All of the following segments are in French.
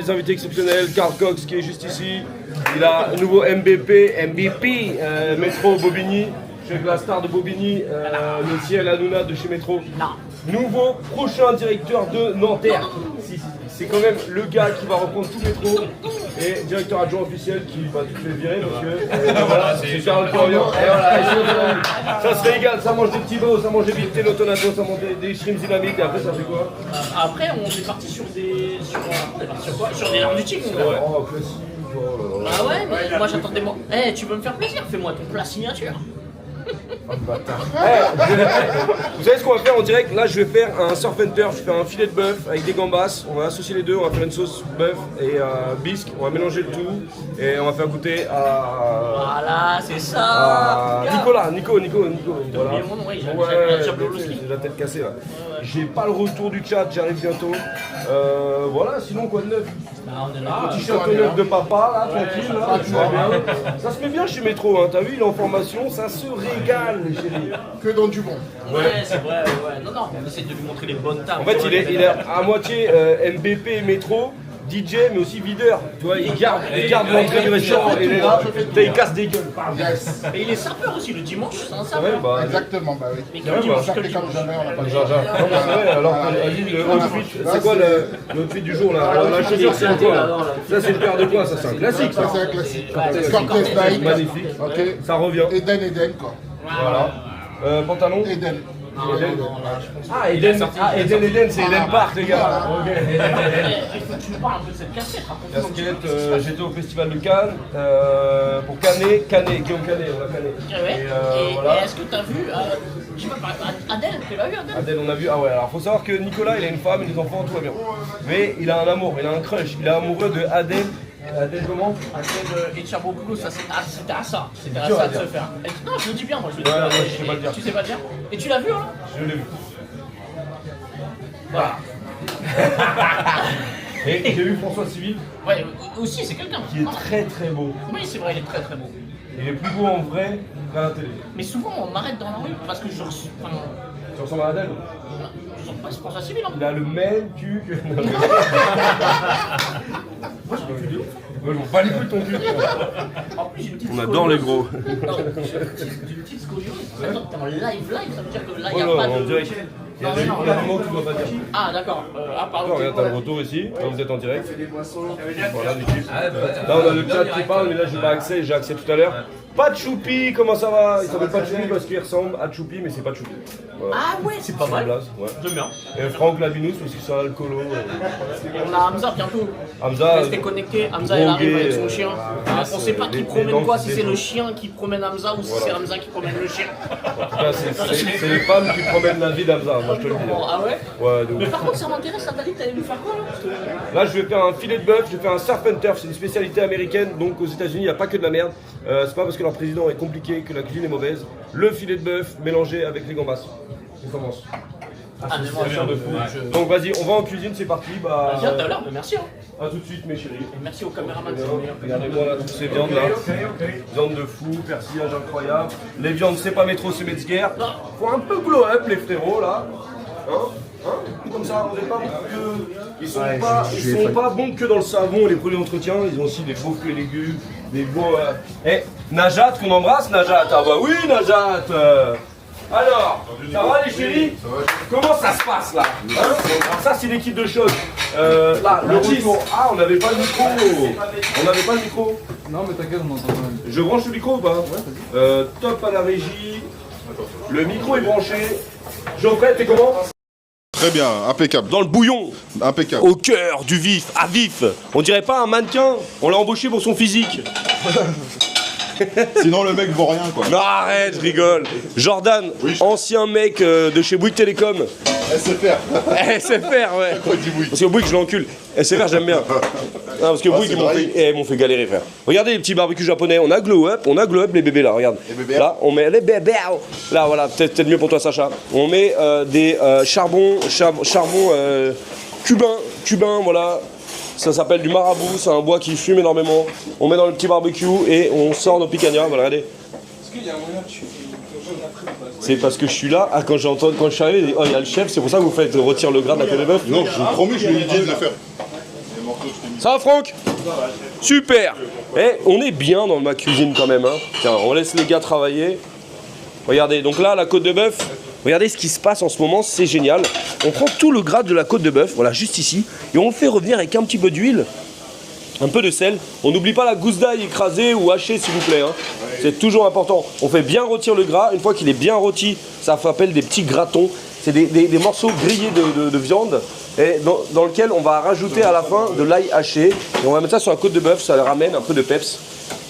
des invités exceptionnels. Carl Cox qui est juste ici. Il a un nouveau MVP, Métro Bobigny. Je suis avec la star de Bobigny, le ciel Hanouna de chez Métro. Nouveau prochain directeur de Nanterre. C'est quand même le gars qui va reprendre tout Métro. Et directeur adjoint officiel qui va tout faire virer parce que voilà, c'est Carl Corian. Et voilà, ça se régale, ça mange des petits dos, ça mange des vités l'autonato, ça mange des shrimps dynamiques et après ça fait quoi? Après on est parti sur des. Sur des larmes du tigre. Oh, classique. Ah ouais, mais moi j'attendais moi. Eh, tu veux me faire plaisir, fais-moi ton plat signature. Vous savez ce qu'on va faire en direct? Là je vais faire un surf and turf, je fais un filet de bœuf avec des gambas, on va associer les deux, on va faire une sauce bœuf et bisque, on va mélanger le tout et on va faire goûter à... Voilà, c'est ça. Nico, voilà. Mon nom, oui, J'ai la tête cassée là. J'ai pas le retour du chat, j'arrive bientôt. Voilà, sinon quoi de neuf? Petit château neuf de papa, là, tranquille, là, tu vois bien. Ça se met bien chez Métro, hein, t'as vu, il est en formation, ça se régale, les chéris. Que dans du bon. Ouais, c'est vrai, ouais. Non, on essaie de lui montrer les bonnes tables. En fait, il est à moitié MVP Métro, DJ, mais aussi videur. Tu vois, il garde l'entrée du restaurant et il est là, il casse des gueules. Yes. Et il est sapeur aussi, le dimanche, c'est un sapeur. Ouais, bah, Exactement, bah oui. Mais ouais, que le dimanche, On que le s'appelait comme dimanche. jamais, on n'a pas de non, mais c'est vrai, alors Ali, le outfit, c'est quoi le outfit du jour là? Alors, la chaussure, c'est quoi là? Ça, c'est une paire de quoi? Ça, c'est un classique, Ça, ça. c'est un classique. Ouais, Cortez Nike. Magnifique. Ok. Ça revient. Eden, quoi. Voilà. Pantalon? Eden. Ah, Eden, c'est Eden Park, les gars. Ok. Il faut que tu nous parles un peu de cette casquette, raconte-nous un petit peu ce qui se passe. J'étais au festival de Cannes pour Guillaume Canet, on l'a Canet. Ouais. Et voilà. Et est-ce que t'as vu, je sais pas, Adèle, tu l'as vu Adèle? Adèle, on a vu. Ah ouais, alors faut savoir que Nicolas, il a une femme et des enfants, tout va bien. Mais il a un amour, il a un crush, il est amoureux de Adèle. Adèle comment? Adèle et Tcherbopoulou, ça c'était à ça. C'était à dur ça à de dire. se faire. Non, je le dis bien, moi je le dis Ouais, bien. ouais, je sais pas le dire. Tu sais pas le dire? Et tu l'as vu, là? Je l'ai vu. Voilà. Et j'ai vu François Civil, Ouais, aussi, c'est quelqu'un. qui est très très beau. Oui, c'est vrai, il est très très beau. Il est plus beau en vrai qu'à la télé. Mais souvent, on m'arrête dans la rue parce que je reçois. Enfin, Tu ressembles à Adèle? je sens pas, c'est pour ça civil, hein. Il a le même cul que... Non, mais- Moi, je m'en bats les couilles de ton cul. En plus, j'ai une petite On adore les gros. Non, j'ai une petite scoliose. Attends, t'es en live, ça veut dire que là, il Oh n'y a là, pas en de. direct. Il y a des mots que tu dois pas dire. Ah, d'accord. Pardon. Regarde, t'as le retour ici. Là, vous êtes en direct. Voilà, du type. Là, on a le chat qui parle, mais là, j'ai pas accès. J'ai accès tout à l'heure. Pas de Choupi, comment ça va? Il s'appelle pas Choupi parce qu'il ressemble à Choupi, mais c'est pas Choupi. Voilà. Ah, ouais, c'est pas C'est mal. une blague, ouais. J'aime bien. Et Franck Labinous parce qu'il sera alcoolo. On a Hamza bientôt. Hamza. Restez connectés. Hamza, il arrive avec son chien. On sait pas qui les promène dents quoi, qui si c'est défendent. le chien qui promène Hamza ou si c'est Hamza qui promène le chien. En tout cas, c'est les femmes qui promènent la vie d'Hamza, moi je te le dis. Ah ouais? Ouais, donc. Mais par contre, ça m'intéresse, ça t'a dit que t'allais nous faire quoi là? Parce que- Là, je vais faire un filet de bœuf, je vais faire un surf and turf, c'est une spécialité américaine, donc aux États-Unis, il n'y a pas que de la merde. C'est pas parce que leur président est compliqué que la cuisine est mauvaise. Le filet de bœuf mélangé avec les gambas. On commence. Ah, mais moi, Association de fou. Donc vas-y, on va en cuisine, c'est parti. Bah, Vas-y, à tout à l'heure, mais merci. Hein. à tout de suite, mes chéris. Et merci au caméraman. Regardez-moi là, toutes ces viandes là. Viande de fou, persillage incroyable. Les viandes, c'est pas Métro, c'est Metzger. Faut un peu glow up, les frérots là. Hein, comme ça, on n'est pas bon que... Ils sont pas bons que dans le savon et les produits d'entretien, ils ont aussi des beaux fruits et légumes, des beaux... Eh, Najat, qu'on embrasse Najat? Ah bah oui Najat Alors, ça va les chéris? Comment ça se passe là hein? Ça c'est l'équipe de choc. Là, le retour. Ah, on n'avait pas le micro. On n'avait pas le micro. Non mais t'inquiète, on entend quand même. Je branche le micro ou pas? Top à la régie. Le micro est branché. Geoffrey, t'es comment? Très bien, impeccable. Dans le bouillon, Impeccable. au cœur du vif, à vif. On dirait pas un mannequin, on l'a embauché pour son physique. Sinon le mec vaut rien quoi. Non, arrête, je rigole. Jordan, Oui. ancien mec de chez Bouygues Télécom. SFR. SFR, ouais. Quoi dit oui. Parce que Bouygues, je l'encule. SFR, j'aime bien. Non, parce que Bouygues, c'est ils m'ont vrai. m'ont fait galérer, frère. Regardez les petits barbecues japonais. On a Glow Up, les bébés là, regarde. Les bébés. Là, on met les bébés. Là, voilà, peut-être mieux pour toi, Sacha. On met des charbons cubains, voilà. Ça s'appelle du marabout, c'est un bois qui fume énormément. On met dans le petit barbecue et on sort nos picanhas, voilà, regardez. Est-ce qu'il y a un moyen que tu C'est parce que je suis là, quand je suis arrivé, il dit, oh, il y a le chef, c'est pour ça que vous faites retirer le gras de la côte de bœuf. Non, je vous promets, je lui ai dit de le faire. Les morceaux, je t'ai mis Ça va Franck? Super. Et on est bien dans ma cuisine quand même. Hein. Tiens, on laisse les gars travailler. Regardez, donc là, la côte de bœuf. Regardez ce qui se passe en ce moment, c'est génial. On prend tout le gras de la côte de bœuf, voilà, juste ici. Et on le fait revenir avec un petit peu d'huile. Un peu de sel. On n'oublie pas la gousse d'ail écrasée ou hachée, s'il vous plaît. Hein. C'est toujours important. On fait bien rôtir le gras. Une fois qu'il est bien rôti, ça s'appelle des petits gratons. C'est des morceaux grillés de viande et dans lequel on va rajouter à la fin de l'ail haché. Et on va mettre ça sur la côte de bœuf, ça ramène un peu de peps.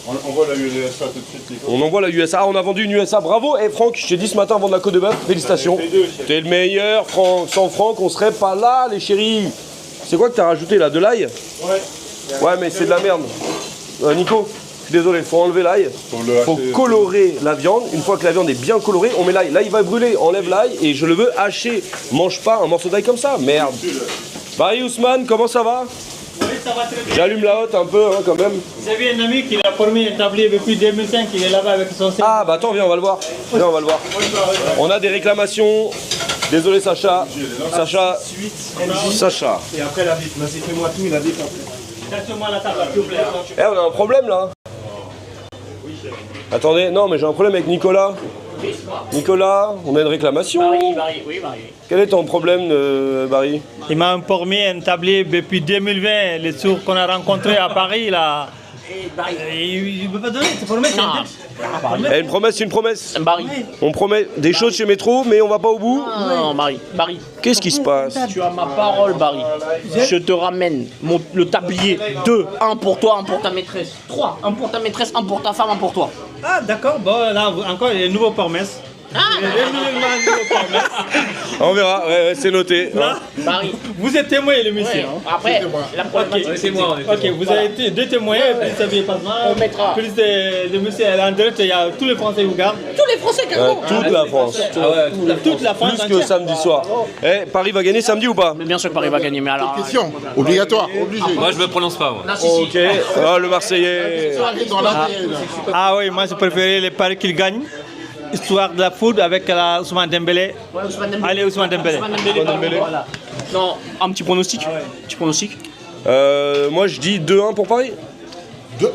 On envoie la USA tout de suite, les gars. On envoie la USA, on a vendu une USA, bravo. Et Franck, je t'ai dit ce matin avant de la côte de bœuf, félicitations. T'es le meilleur, Franck. Sans Franck, on serait pas là, les chéris. C'est quoi que t'as rajouté là? De l'ail? Ouais, mais c'est de la merde. Nico, je suis désolé, faut enlever l'ail. Faut colorer la viande. Une fois que la viande est bien colorée, on met l'ail. Là, il va brûler, enlève l'ail et je le veux haché. Mange pas un morceau d'ail comme ça, merde. Barry Ousmane, comment ça va? Oui, ça va très bien. J'allume la hotte un peu, hein, quand même. J'avais un ami qui a formé un tablier depuis 2005, il est là-bas avec son C. Ah, bah attends, viens, on va le voir. Viens, on va le voir. On a des réclamations. Désolé, Sacha. Sacha. Et après la bite, vas-y, fais-moi tout, la bite après. Casse-moi la table, s'il vous plaît. Eh, on a un problème là. Attendez, non, mais j'ai un problème avec Nicolas. Nicolas, on a une réclamation. Barry, oui, Barry. Quel est ton problème, Barry? Il m'a informé un tablier depuis 2020, les jours qu'on a rencontrés à Paris, là. Il ne peut pas donner, c'est formé, c'est un texte. Eh, une promesse, c'est une promesse. Barry. On promet des choses chez Métro, mais on va pas au bout. Non, Barry. Qu'est-ce qui se passe? Tu as ma parole, Barry. Je te ramène le tablier 2. 1 pour toi, 1 pour ta maîtresse. 3. 1 pour ta maîtresse, 1 pour ta femme, 1 pour toi. Ah, d'accord, bon, là, encore, il y a une nouvelle promesse. On verra, ouais, c'est noté. Hein. Barry. Vous êtes témoin, le monsieur. Ouais. Hein. Après, la problématique, C'est moi. Ok, vous avez été deux témoins, plus ça vient pas mal. On mettra. Plus le monsieur est en direct, il y a tous les Français qui vous regardent. tous les Français, carrément. Toute la France. Toute la France Plus que entière. samedi soir. Eh, Paris va gagner samedi ou pas? Mais bien sûr que Paris va gagner, mais alors. Question, obligatoire, obligé. Moi je me prononce pas. Moi. Non, si. Ok. Ah, le Marseillais. Dans la télé, là. Ah oui, moi je préférais les paris qu'il gagne. Histoire de la foot avec la Ousmane Dembélé. Ouais, Ousmane Dembélé. Allez, Ousmane Dembélé. Voilà. Non, un petit pronostic. Petit pronostic. Moi, je dis 2-1 pour Paris. 2-1,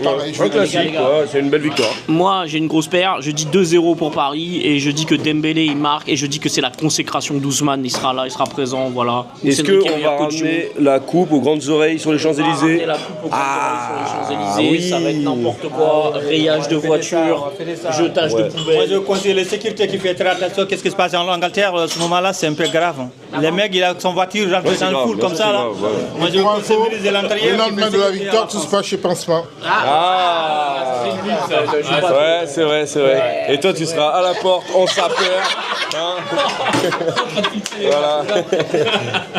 pareil, je Un vais gagner. classique, ouais, c'est une belle victoire. Moi, j'ai une grosse paire. Je dis 2-0 pour Paris et je dis que Dembélé il marque et je dis que c'est la consécration d'Ousmane. Il sera là, il sera présent, voilà. Est-ce C'est qu'on va ramener la coupe aux grandes oreilles sur les Champs-Élysées? La coupe aux Champs-Élysées, ça va être n'importe quoi, rayage de voiture, jetage de Moi poubelles. je conseille les sécurités qui font très attention. Qu'est-ce qui se passe en Angleterre à ce moment-là, c'est un peu grave. Hein. Les mecs, il a son voiture rentré c'est dans le grave, foule bien comme sûr, ça c'est là. grave, ouais. Moi je Pour conseille info, de l'intérieur. le lendemain de la victoire, tout se passe chez Pansement. Ouais, c'est vrai, c'est vrai. Et toi, tu seras à la porte, en sapeur. Hein. Voilà.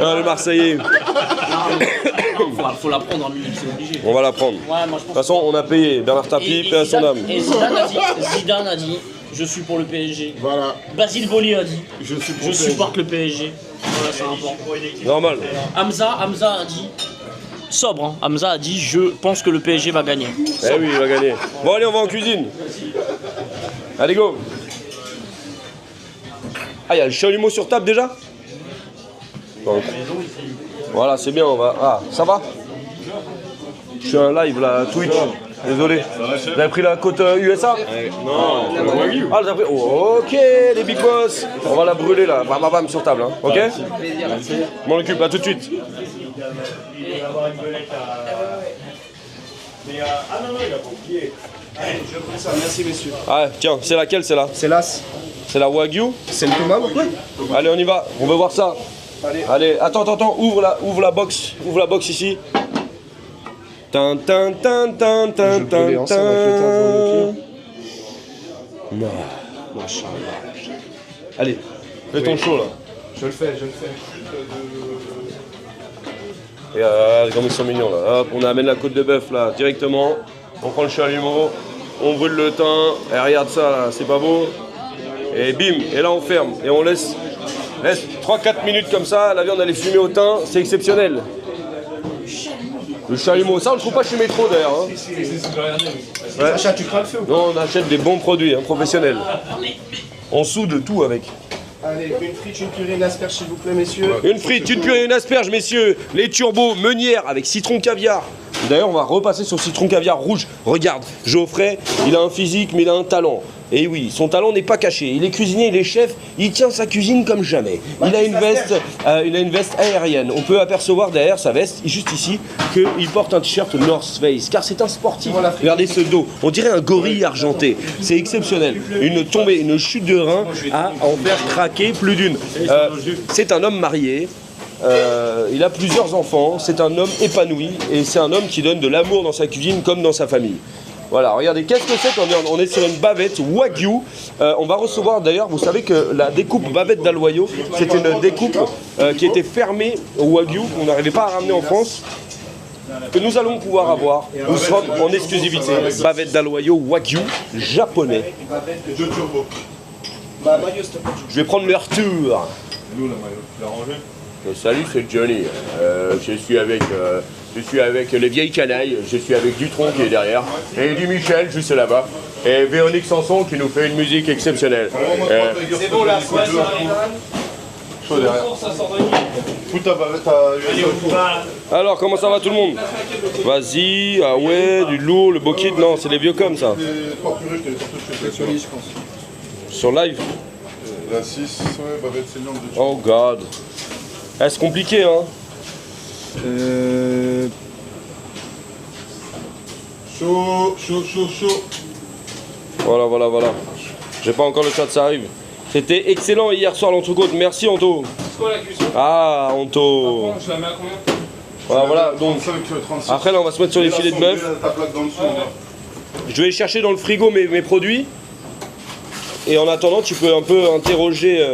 Non, le Marseillais. Faut la prendre en minute, c'est obligé. On va la prendre. De Ouais, moi je toute pense. façon, on a payé. Bernard Tapie, paix à son âme. Et Zidane a dit, je suis pour le PSG. Voilà. Basile Boli a dit, Je suis pour je le supporte le PSG. Voilà, c'est important. Normal. Hamza a dit, sobre, hein. Hamza a dit, je pense que le PSG va gagner. Eh oui, il va gagner. Bon, allez, on va en cuisine. Allez, go. Ah, il y a le chalumeau sur table déjà? Donc, voilà, c'est bien, on va... Ah, ça va? Je suis un live là, Twitch. Désolé. Vous avez pris la côte USA? Non. Ah, vous avez pris... Oh, ok, les big boss. On va la brûler là, bam bam bam sur table, hein. Ok? Je m'en occupe, à tout de suite. Merci messieurs. Ah, tiens, c'est laquelle, c'est là? C'est l'as. C'est la Wagyu? C'est le Thomas, Allez, on y va, on veut voir ça. Allez, attends, ouvre la box ici. Tin tin tin tin tin Je brûlais tin ensemble avec le teint avant le tin. Allez, fais ton show là. Je le fais. Regarde comme ils sont mignons là. Hop, on amène la côte de bœuf là directement. On prend le chalumeau, on brûle le thym. Et regarde ça là, c'est pas beau. Et bim, et là on ferme et on laisse 3-4 minutes comme ça. La viande elle est fumée au thym, c'est exceptionnel. Le chalumeau, ça on le trouve pas chez Métro d'ailleurs. Hein. Ouais. Sacha, tu crains le feu ou pas? Non, on achète des bons produits, hein, professionnels. On soude tout avec. Allez, Allez, une frite, une purée, une asperge, s'il vous plaît, messieurs. Une frite, une purée, une asperge, messieurs. Les turbos meunières avec citron caviar. D'ailleurs, on va repasser sur citron caviar rouge. Regarde, Geoffrey, il a un physique, mais il a un talent. Et oui, son talent n'est pas caché. Il est cuisinier, il est chef, il tient sa cuisine comme jamais. Il a une veste aérienne. On peut apercevoir derrière sa veste, juste ici, qu'il porte un t-shirt North Face, car c'est un sportif. Regardez ce dos, on dirait un gorille argenté. C'est exceptionnel. Une tombée, une chute de rein à en faire craquer plus d'une. C'est un homme marié. Il a plusieurs enfants, c'est un homme épanoui et c'est un homme qui donne de l'amour dans sa cuisine comme dans sa famille. Voilà, regardez, qu'est-ce que c'est quand on est sur une bavette Wagyu. On va recevoir d'ailleurs, vous savez que la découpe bavette d'Aloyo, c'est une découpe qui était fermée au Wagyu, qu'on n'arrivait pas à ramener en France, que nous allons pouvoir avoir. Nous sommes en exclusivité. Bavette d'Aloyo Wagyu japonais. Je vais prendre leur tour. Salut, c'est Johnny. Je suis avec les vieilles canailles. Je suis avec Dutronc qui est derrière. Et du Michel, juste là-bas. Et Véronique Sanson qui nous fait une musique exceptionnelle. C'est bon, là, soit Chaud derrière. Alors, comment ça va tout le monde? Vas-y, ah ouais, du lourd, le beau kit, non, c'est les vieux comme ça. Sur live? La 6, ouais, bavette saignante de Oh god. C'est compliqué, hein. Chaud. Voilà. J'ai pas encore le chat, ça arrive. C'était excellent hier soir l'entrecôte. Merci Anto. C'est quoi la cuisson? Ah Anto. Je la mets à combien? Voilà, donc. Après là on va se mettre sur les filets de bœuf. Je vais chercher dans le frigo mes produits. Et en attendant tu peux un peu interroger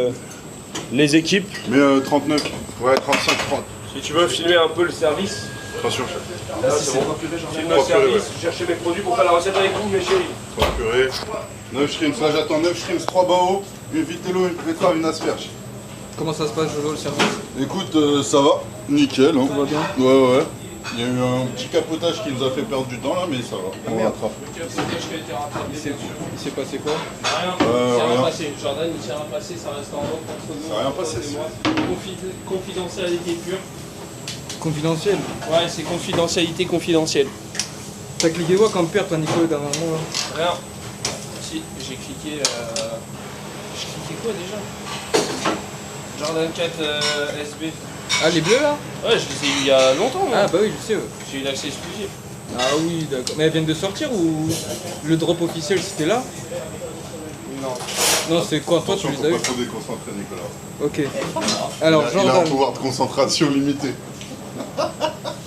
les équipes. Mais 39. Ouais, 35, 30. Si tu veux filmer un peu le service. Attention. Là c'est bon. Filme le service, chercher mes produits pour faire la recette avec vous mes chéris. 3 purées. 9 shrimps, là j'attends 9 shrimps, 3 bao, une vitello, une pétrave, une asperge. Comment ça se passe, Jolo, le service? Écoute, ça va, nickel. Hein. Tout va bien? Ouais. Il y a eu un petit capotage qui nous a fait perdre du temps là, mais ça va, on rattrape. Il s'est passé quoi? Rien. C'est rien passé. Jordan, il s'est rien passé, ça reste en haut entre nous. Ça a rien passé, Confidentialité pure. Confidentiel? Ouais, c'est confidentielle. T'as cliqué quoi comme père, toi, Nico, dernièrement là? Rien. Si, j'ai cliqué. Je cliquais quoi déjà? Jordan 4 SB. Ah, les bleus là? Ouais, je les ai eu il y a longtemps. Moi. Ah, bah oui, je sais. Ouais. J'ai eu l'accès exclusif. Ah oui, d'accord. Mais elles viennent de sortir ou le drop officiel c'était là? Non. Non, c'est quoi? Toi, tu les as eu? Faut pas trop déconcentrer, Nicolas. Ok. Alors, Il a un Jordan. pouvoir de concentration limité.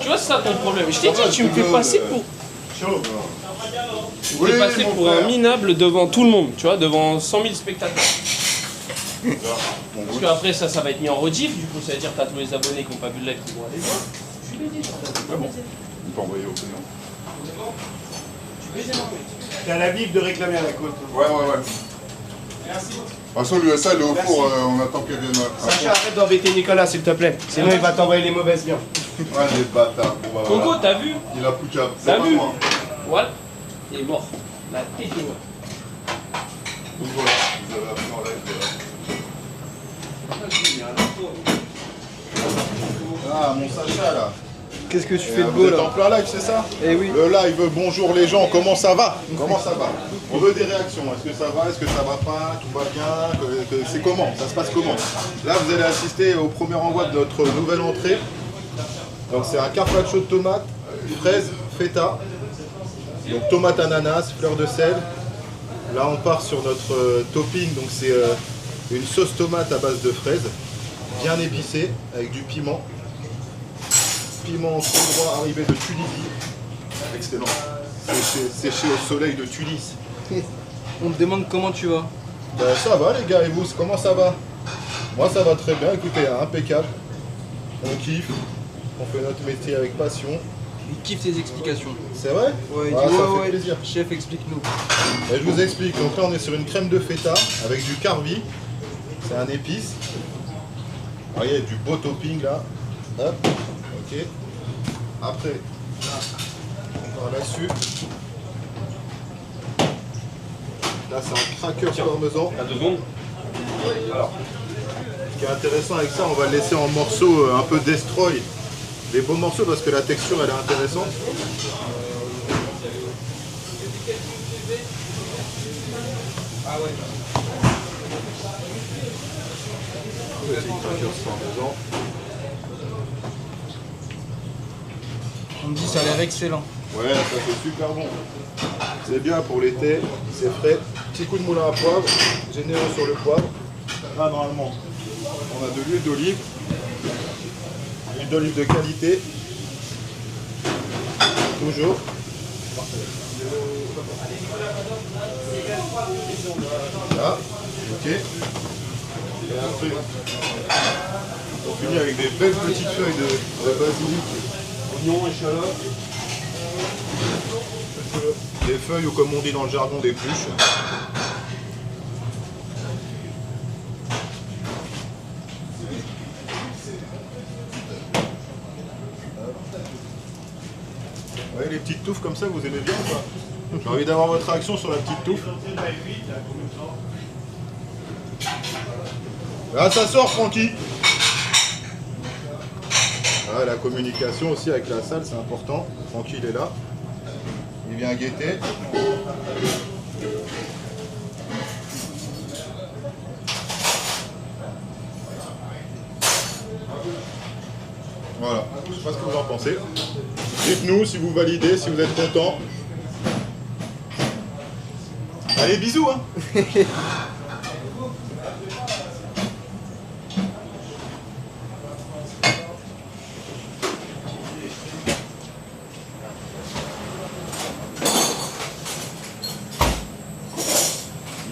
Tu vois, c'est ça ton problème. Je t'ai dit, tu me fais passer pour. Chaud. Tu me fais passer pour un minable devant tout le monde, tu vois, devant 100 000 spectateurs. Parce qu'après, ça va être mis en rediff, du coup, ça veut dire que t'as tous les abonnés qui n'ont pas vu le live qui vont aller voir. Je suis baisé, Jordan. On peut envoyer au client. T'as la Bible de réclamer à la côte. Ouais. Merci. De toute façon, l'USA, elle est au four, on attend qu'elle vienne. Sacha, arrête d'embêter Nicolas, s'il te plaît. Sinon, il va t'envoyer les mauvaises viandes. Ah, les bâtards. Bon, bah, Coco, voilà. t'as vu? Il a plus qu'à. T'as C'est pas vu? moi. Voilà. Il est mort. La tête est morte. Donc voilà, vous avez appris en live. Ah, mon Sacha là. Qu'est-ce que tu fais de Vous beau êtes en là? plein live, c'est ça? Eh oui. Le live, bonjour les gens, comment ça va? Comment ça va? On veut des réactions, est-ce que ça va? Est-ce que ça va pas? Tout va bien? C'est comment? Ça se passe comment? Là, vous allez assister au premier envoi de notre nouvelle entrée. Donc c'est un carpaccio de tomates, fraises, feta. Donc tomate ananas, fleur de sel. Là on part sur notre topping, donc c'est une sauce tomate à base de fraises, bien épicée, avec du piment. Piment tout droit arrivé de Tunisie. Excellent. Séché au soleil de Tunis. On te demande comment tu vas. Ben, ça va les gars, et vous, comment ça va? Moi ça va très bien, écoutez, impeccable. On kiffe, on fait notre métier avec passion. Il kiffe tes explications. C'est vrai? Ouais, Ah, dis ça ouais, fait plaisir. Chef, explique-nous. Et je vous explique, donc là on est sur une crème de feta avec du carvi, c'est un épice. Alors, il y a du beau topping là. Hop, ok. Après, on va là-dessus. Là c'est un cracker parmesan. À 2 secondes. Alors, qui est intéressant avec ça, on va le laisser en morceaux un peu destroy. Les beaux morceaux parce que la texture elle est intéressante. On me dit ça a l'air excellent. Ouais, ça c'est super bon. C'est bien pour l'été, c'est frais. Petit coup de moulin à poivre, généreux sur le poivre. Là normalement, on a de l'huile d'olive. L'huile d'olive de qualité. Toujours. Là, ok. Et après, on finit avec des belles petites feuilles de basilic, oignons, échalotes. Des feuilles ou comme on dit dans le jargon des pluches. Ouais, les petites touffes comme ça, vous aimez bien ou pas? J'ai envie d'avoir votre réaction sur la petite touffe. Là, ça sort, Francky. Ah, la communication aussi avec la salle, c'est important. Francky, il est là. Il vient guetter. Voilà, je sais pas ce que vous en pensez. Dites-nous si vous validez, si vous êtes content. Allez, bisous hein.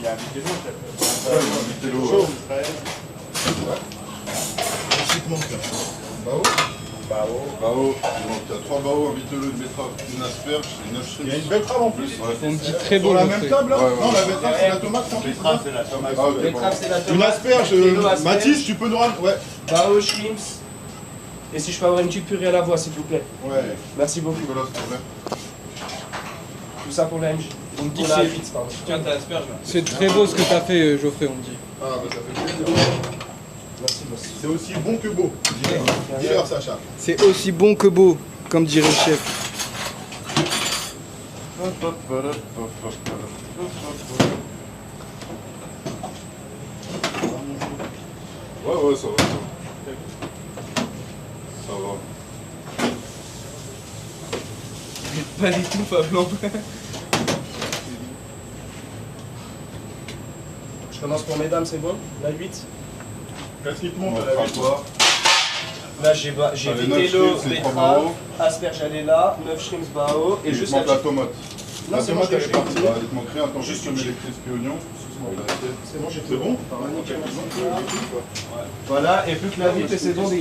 Il a invité l'eau, peut-être. Ouais, il a invité l'eau. Chaud. Qu'est-ce qui te manque là? Bao. Donc il y a 3 bao, un vitello, une betterave, une asperge et 9 shrimps. Il y a une betterave en plus. Ouais. On me dit très beau. Sur la le même fait. table là? Ouais, ouais. Non, la betterave c'est la tomate. Betterave, c'est la tomate. Ah, ok, Betterave, c'est la tomate. Une asperge, Vitello, asperge. Mathis, tu peux nous ramener? Ouais. Bao, shrimps. Et si je peux avoir une petite purée à la voix, s'il vous plaît. Ouais. Merci beaucoup. Nicolas, s'il te plaît. Tout ça pour l'AMJ. On me dit Pour que la c'est- pizza, pardon. Tiens, t'as l'asperge là. c'est très beau ce que t'as fait, Geoffrey, on me dit. Ah, bah ça fait plaisir. Merci, merci. C'est aussi bon que beau. Dis-leur, Sacha. C'est aussi bon que beau, comme dirait le chef. Ouais, ça va. Ça va. Pas du tout, Fabien. Je commence pour mesdames, c'est bon? La 8. Qu'est-ce qui te monte On à va la faire vie? quoi? Là, j'ai Allez, vitello, 9 shrimps, c'est 3 betterave, bao. asperge, elle est là, 9 shrimps bao, et Il juste te manque la la tomate. Non, La c'est tomate, bon, elle est partie. Bah, il te manquerait un temps Juste juste une les chip. crispy oignons. C'est bon, j'ai C'est bon? Voilà, et plus que la vite, et c'est bon. Je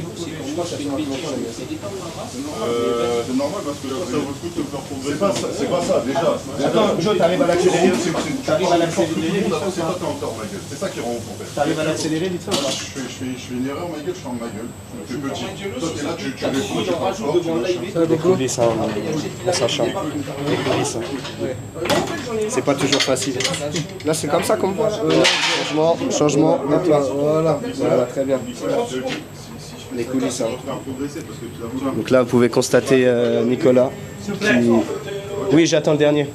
crois que ça fait un peu longtemps, les gars. C'est normal parce que là, Ça vaut le coup de te faire progresser. c'est pas ça, déjà. Attends, Joe, t'arrives à l'accélérer aussi. T'arrives à l'accélérer vite C'est fait. pas t'es encore, ma gueule. C'est ça qui rend ouf en fait. T'arrives à l'accélérer vite fait ou pas? Je fais une erreur, ma gueule, je ferme ma gueule. Je me fais petit. Toi, t'es là, tu réponds, tu On parles rajoute fort, tu devant machin. live. Ça va beaucoup. coulisses, hein, pour Sacha. Les coulisses. C'est pas toujours facile. Là, c'est comme ça qu'on voit. Changement, hop là. Voilà, très bien. Les coulisses. hein. Faire progresser parce que tu vas vouloir. Donc là, vous pouvez constater Nicolas qui... Oui, j'attends le dernier.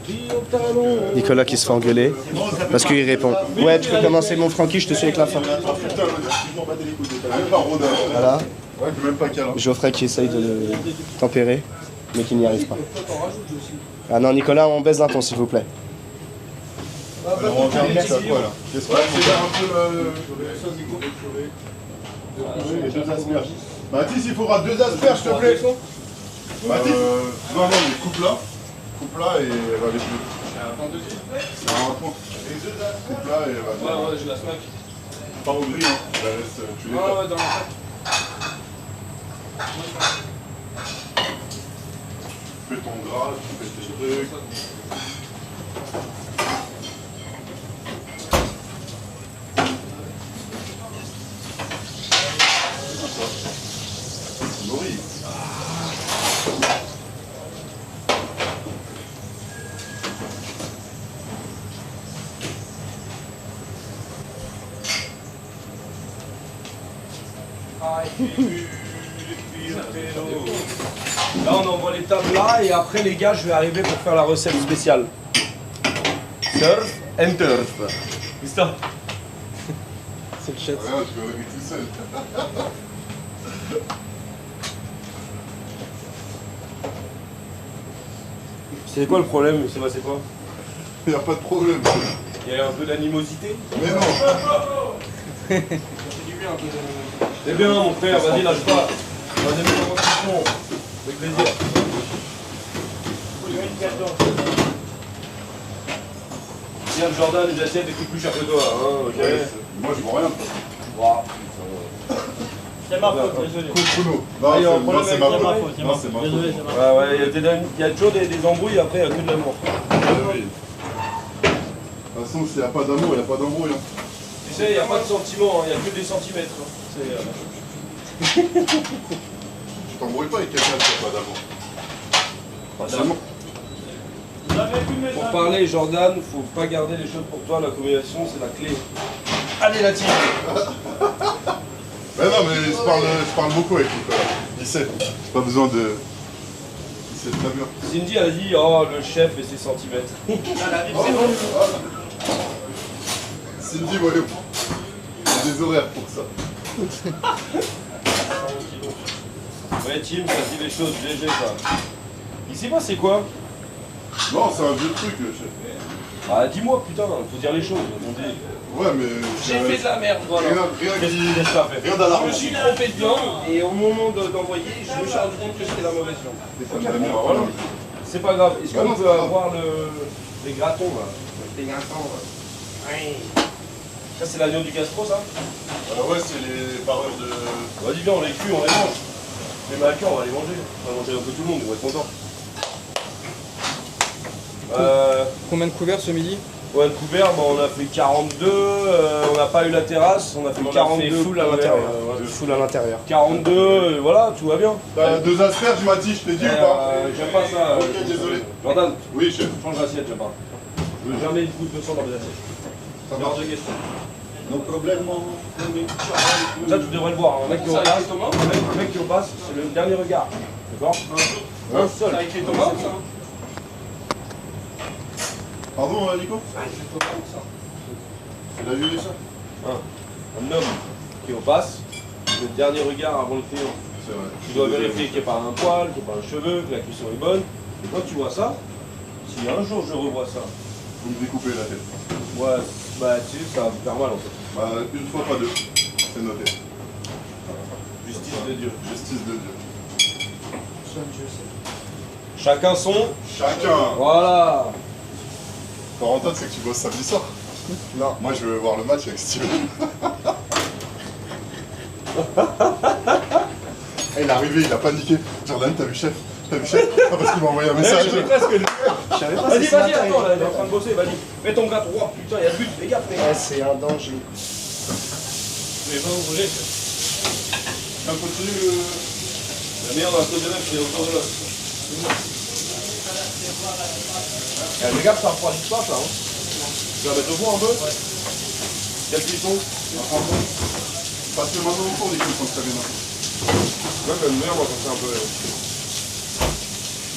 Nicolas qui se fait engueuler parce qu'il répond. Ouais, tu peux commencer mon Francky, je te suis avec la fin. Putain, je m'en battais les couilles. Même pas rodage. Voilà. Ouais, puis même pas câlin. Geoffrey qui essaye de le tempérer, mais qui n'y arrive pas. Ah non, Nicolas, on baisse d'un ton, s'il vous plaît. Alors on vient de mettre ça quoi là? Qu'est-ce que C'est là un peu les deux asperges. Mathis, il faudra 2 asperges, s'il te plaît. Mathis non, mais coupe-la. Coupe-la et elle va les plus. Non, raconte. Coupe-la et elle va bien. Ouais, je la smack. Pas au gris, hein. Tu la laisses, tu les tapes. Ouais, dans la tête. Tu fais ton gras, tu fais tes trucs. Nori. Là, on envoie les tables là, et après, les gars, je vais arriver pour faire la recette spéciale. Surf and turf. Stop. C'est le chat. Regarde, je vais rêver tout seul. C'est quoi le problème? C'est quoi? Il n'y a pas de problème. Il y a un peu d'animosité? Mais non. C'est bien, mon frère, vas-y, lâche pas. Vas-y, mets ton attention. Avec plaisir. Tiens, Jordan, les assiettes étaient plus chères que toi, hein, ok? Ouais, moi, je vois rien. Wow. C'est ma faute, désolé. Kuno. Non, Ah, il y a un non, problème c'est avec ma la faute. faute, c'est Non, ma c'est faute. ma Désolé, faute. c'est ma faute. Ouais, il y a toujours des embrouilles, après, il n'y a que de l'amour. Oui. De toute façon, s'il n'y a pas d'amour, il n'y a pas d'embrouille. Hein. Tu sais, il n'y a pas de sentiments, il n'y a que des centimètres. C'est, Tu t'embrouilles pas avec quelqu'un qui n'a pas d'amour. D'amour. Pour parler, Jordan, faut pas garder les choses pour toi, la communication c'est la clé. Allez la team. Mais non, mais je parle beaucoup avec Nicolas. Il sait. J'ai pas besoin de. Il sait très bien. Cindy a dit, oh le chef et ses centimètres. Cindy, voyons. Il y a des horaires pour ça. Ouais, Tim, ça dit les choses, GG ça. Ici, moi, c'est quoi? Non, c'est un vieux truc, le chef. Ah, dis-moi, putain, faut dire les choses. On dit. Ouais, mais. J'ai fait de la merde, voilà. Rien d'alarmant. Je me suis trompé de viande et au moment d'envoyer, je me suis rendu compte que c'était la mauvaise viande. Voilà. C'est pas grave. Est-ce qu'on peut avoir les gratons là? Les gratons là. Ça, c'est l'agneau du gastro, ça? Ouais, c'est les parures de. Vas-y, viens, on les cuit, on les mange. Les maquins, on va les manger. On va manger un peu tout le monde, ils vont être contents. Combien de couverts ce midi? Ouais, le couvert, bon, on a fait 42, on n'a pas eu la terrasse, on a fait 42 full à couverts, l'intérieur. ouais. Full à l'intérieur. 42, voilà, tout va bien. T'as 2 asperges, Mathis, je t'ai dit ou pas? J'aime pas ça. Ok, désolé. Jordan, Oui, chef. change d'assiette, j'aime pas. Je veux jamais une goutte de sang dans mes assiettes. C'est hors de question. No problème. Ça, tu devrais le voir. Un mec qui repasse, un mec qui repasse, c'est le dernier regard. D'accord? Un seul. Avec les tomates, ça. Pardon, Nico? Il a vu ça? Un homme qui repasse, le dernier regard avant le client. C'est vrai. Tu dois vérifier qu'il n'y ait pas un poil, qu'il n'y ait pas un cheveu, que la cuisson est bonne. Et quand tu vois ça, si un jour je revois ça, Vous me découpez la tête. ouais, bah tu sais, ça va me faire mal en fait. Bah, une fois, pas deux. C'est noté. Justice de Dieu. Justice de Dieu. Chacun son. Chacun. Voilà. Corentin, c'est que tu bosses samedi soir. Non. Moi, je veux voir le match avec Steven. Il est arrivé, il a paniqué. Jordan, t'as vu chef? T'as vu chef? Ah, parce qu'il m'a envoyé un message. Je presque le Je savais pas Vas-y, si ce vas-y, matin, attends, là, il est en train de bosser, vas-y. Mets ton gars, oh putain, il y a but, fais gaffe, mec. Ouais, c'est un danger. Mais pas vous voulez. On continue. La meilleure dans la sauce de l'œuf, c'est autour de l'os. Fais gaffe, ça refroidit pas, ça. Hein. Tu vas mettre au four un peu? Ouais. Quel cuisson? Parce que maintenant, on tourne les cuissons très bien. Ouais, j'aime bien, moi, comme ça, un peu.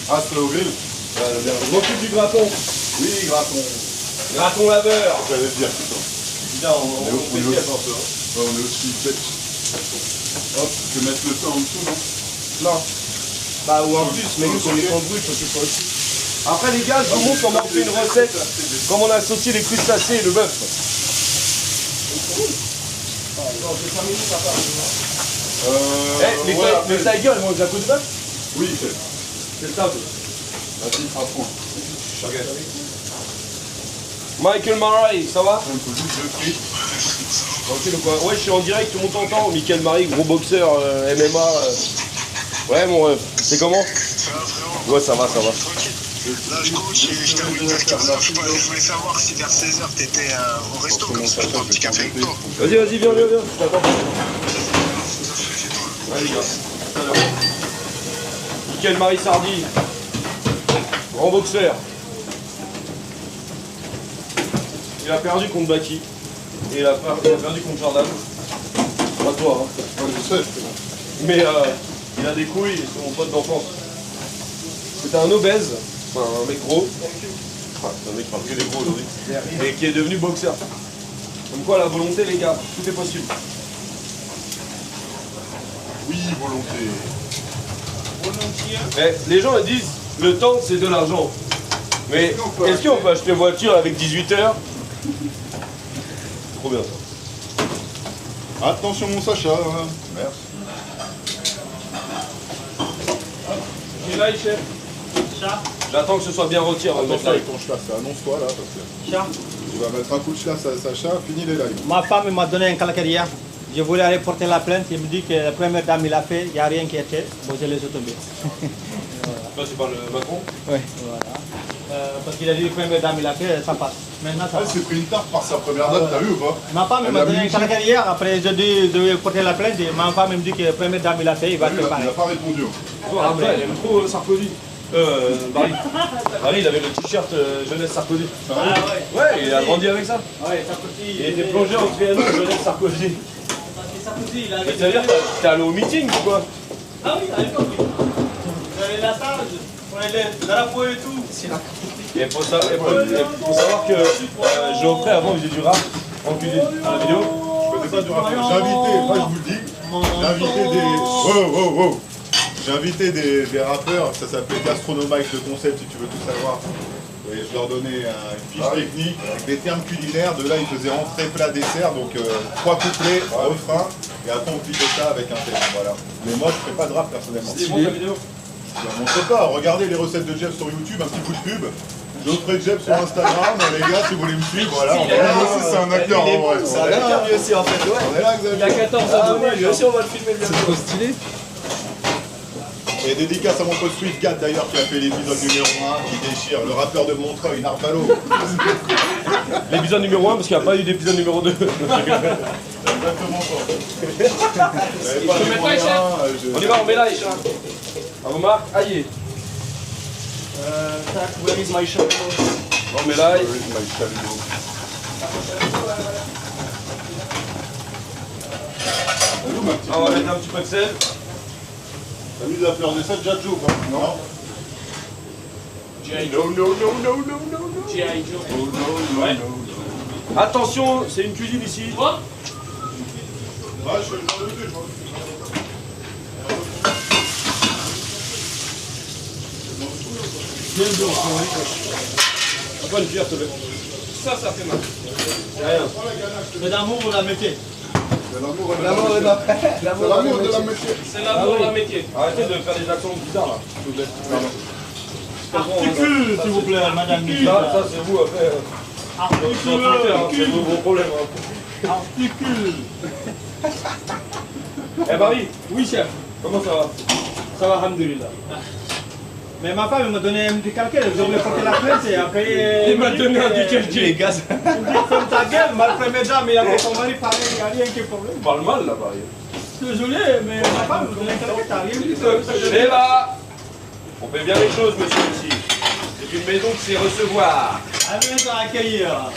Ah, c'est au grill? Ouais, j'aime bien. Je m'occupe du graton. Oui, graton. Graton laveur. J'allais le dire, putain. Putain, on fait est gaffe un peu. Hein. Ouais, on est aussi bête. Hop, je vais mettre le temps en dessous, non? Non. Bah, ou en plus, mais nous, on est en brut, faut que ce soit aussi. Après, les gars, je vous montre comment on fait une recette, comment on associe les crustacés et le bœuf. Les Tiger, ils mangent la côte de bœuf? Oui, chef. C'est ça. Vas-y, à point. Michael Marais, ça va? Il faut juste le frites. Tranquille ou quoi? Ouais, je suis en direct, tout le monde t'entend. Michael Marais, gros boxeur, MMA. Ouais, mon rêve. C'est comment? Ouais, ça va, ça va. Là, je coach et je termine vers 15h. Je voulais savoir si vers 16h t'étais au resto, comme ça je prends un petit café avec toi. Vas-y, vas-y, viens, viens, viens. Je t'attends. Ouais, les gars. Michael Marais Sardi. Grand boxeur. Il a perdu contre Baki. Et il a perdu contre Jordan. Pas toi, hein. Non, je sais, c'est bon. Mais il a des couilles, c'est mon pote d'enfance. C'était un obèse, enfin un mec gros. Enfin, c'est un mec qui parle que des gros aujourd'hui. Et qui est devenu boxeur. Comme quoi la volonté les gars, tout est possible. Oui, volonté. Mais les gens ils disent le temps c'est de l'argent. Mais est-ce qu'on peut acheter une voiture avec 18 heures? Trop bien ça. Attention mon Sacha. Merci. chef. J'attends que ce soit bien retiré. Attention avec ton schlass, annonce-toi là, parce que tu vas mettre un coup de schlass à Sacha, fini les lives. Ma femme m'a donné un calcaire hier. Je voulais aller porter la plainte. Il me dit que la première dame il a fait, il n'y a rien qui était. Bon, je les ai tombés. Là, tu parles de Macron? Oui. Voilà. Parce qu'il a dit que la première dame il a fait, ça passe. Maintenant, ça Elle passe. s'est pris une tarte par sa première dame, t'as vu ou pas? Ma femme Elle m'a a donné vu un calcaire hier. Après, je dis de porter la plainte. Et ma femme me dit que la première dame il a fait, il va Il préparer. n'a pas répondu. Après, il aime trop Sarkozy. Barry. Barry, il avait le t-shirt jeunesse Sarkozy. Ouais, il a grandi avec ça. Ouais, Sarkozy. Il était plongé en triangle jeunesse Sarkozy. Sarkozy, il a Mais ça veut dire que t'es allé au meeting ou quoi? Ah oui, à l'époque, oui. J'avais la salle, on avait les drapeaux et tout. Et il faut savoir que Geoffrey avant il faisait du rap en cuisine. Dans la vidéo. Je connais pas du rapport. J'ai invité, moi je vous le dis, j'ai invité des. Wow. J'ai invité des rappeurs, ça s'appelait Gastronomike de concept si tu veux tout savoir. Et je leur donnais une fiche technique avec des termes culinaires. De là, ils faisaient entrée, plat, dessert. Donc 3 couplets, refrain. Et après, on cliquait ça avec un thème. Voilà. Mais moi, je fais pas de rap personnellement. C'est bon ta vidéo? Je ne montre pas. Regardez les recettes de Jeff sur YouTube, un petit coup de pub. Geoffrey Jeff sur Instagram. Les gars, si vous voulez me suivre, voilà. Lui aussi, c'est un acteur en vrai. C'est un acteur lui aussi en fait, ouais. On est là, Xavier. Il a 14 abonnés, Lui aussi on va le filmer bientôt. C'est trop stylé. Et dédicace à mon pote Swiftcat d'ailleurs qui a fait l'épisode numéro 1 qui déchire, le rappeur de Montreuil, Narvalo. L'épisode numéro 1 parce qu'il n'y a pas eu d'épisode numéro 2. C'est exactement ça. J'avais pas les moyens, On y va, on met là, Isha. À vos marques, aïe. Where is my shirt? On met là. On va mettre un petit peu de sel. T'as mis de la fleur de sel, Jadjo ou pas? Non. G.I. No. G.I. Joe. Ouais. Attention, c'est une cuisine ici. Quoi? Ah, je fais le genre de deux, je vois. Pas une cuillère, s'il te plaît. Ça fait mal. C'est rien. C'est d'amour pour la métier. C'est l'amour de la métier. C'est l'amour d'un métier. Arrêtez de faire des accents bizarres là. S'il vous plaît. Articule, s'il vous plaît, madame. Ça c'est vous après. Sur Twitter, hein, c'est vos problèmes. Articule. Eh Barry, Oui, chef. comment ça va? Ça va, alhamdoulilah. Mais ma femme m'a donné un petit calcaire, je voulais porter la plainte et après. Il m'a donné un petit calcaire. Les gaz. Il me dit ferme ta gueule, ma première dame, il a fait ton mari parler, il n'y a rien qui est problème. On parle mal là, Barry. Désolé, mais ma femme m'a donné un calcaire, t'as rien dit. Débat. On fait bien les choses, monsieur ici. C'est une maison qui sait recevoir. Allez, ça accueillir.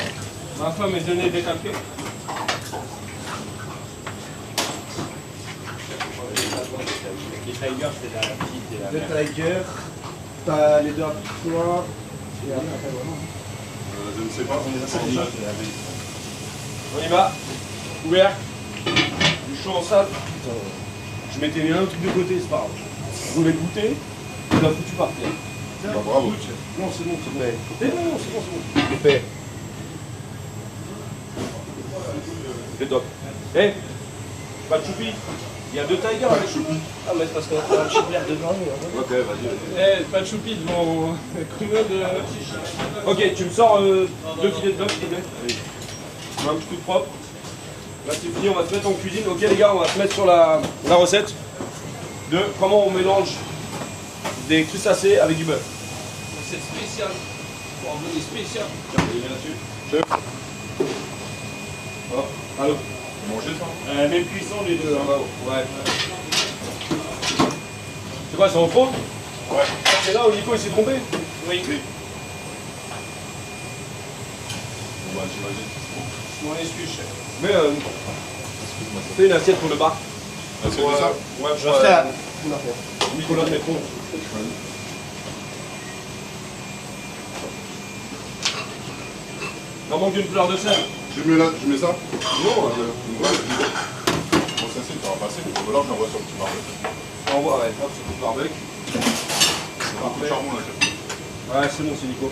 Ma femme m'a donné des calcaires. Les Tigers, c'est la petite et la Le Tiger, t'as les deux à toi, et après vraiment. Je ne sais pas, on est assez déjà. On y va. Ouvert. Du chaud en salle. Je m'étais mis un truc de côté, c'est pas grave. Je voulais goûter, il l'a foutu par terre. Bah, bravo. Non, c'est bon, c'est bon. C'est bon, c'est bon, c'est bon. Épais. C'est top. Eh, pas de choupi. Il y a 2 tigers avec choupi. Ah, mais c'est parce qu'on a fait un petit verre de journée. Ok, vas-y. Eh, pas de choupi devant Kruno de. Ok, tu me sors 2 filets de bœuf, s'il te plaît. Allez. On met un petit coup de propre. Là, c'est fini, on va se mettre en cuisine. Ok, les gars, on va se mettre sur la recette de comment on mélange des crustacés avec du bœuf. C'est spécial. Pour un bonnet spécial. Tiens, on les met là-dessus. Chef. Oh, allô. Mangez ça. Même cuisson les deux. Hein. Ouais. C'est quoi, c'est en fond? Ouais. C'est là où Nico il s'est trompé? Oui. Bon, bah, j'imagine. Je m'en excuse, chef. Mais Fais une assiette pour le bar. Ah, c'est ça. Ouais, Je serai à... Nicolas de métro. Il en manque une fleur de sel. Je mets ça. Non, Ouais, bon, ça c'est pas passer, mais là je l'envoie sur le petit barbecue. on voit, ouais, hop, c'est tout barbecue. C'est un peu de charbon là, chef. Ouais, c'est bon, c'est Nico.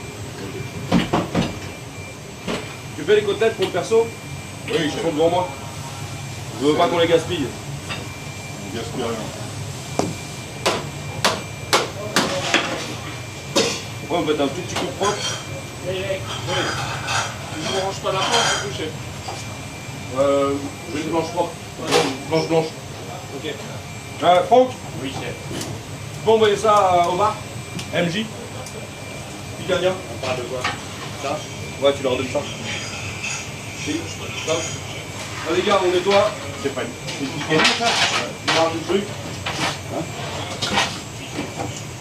Tu fais les côtelettes pour le perso? Oui, Ils chef. sont devant moi. Je veux pas qu'on les gaspille. On gaspille rien. Après, on peut mettre un tout petit coup de propre. Tu ne ranges pas la planche, du coup, chef. J'ai une blanche propre. Blanche. Ok. Franck, Oui, chef. tu peux envoyer ça au bar? MJ Picanha. On parle de quoi? Ça? Ouais, tu leur donnes ça. Si, stop. Ah, les gars, on nettoie. C'est pas une... On marche du truc.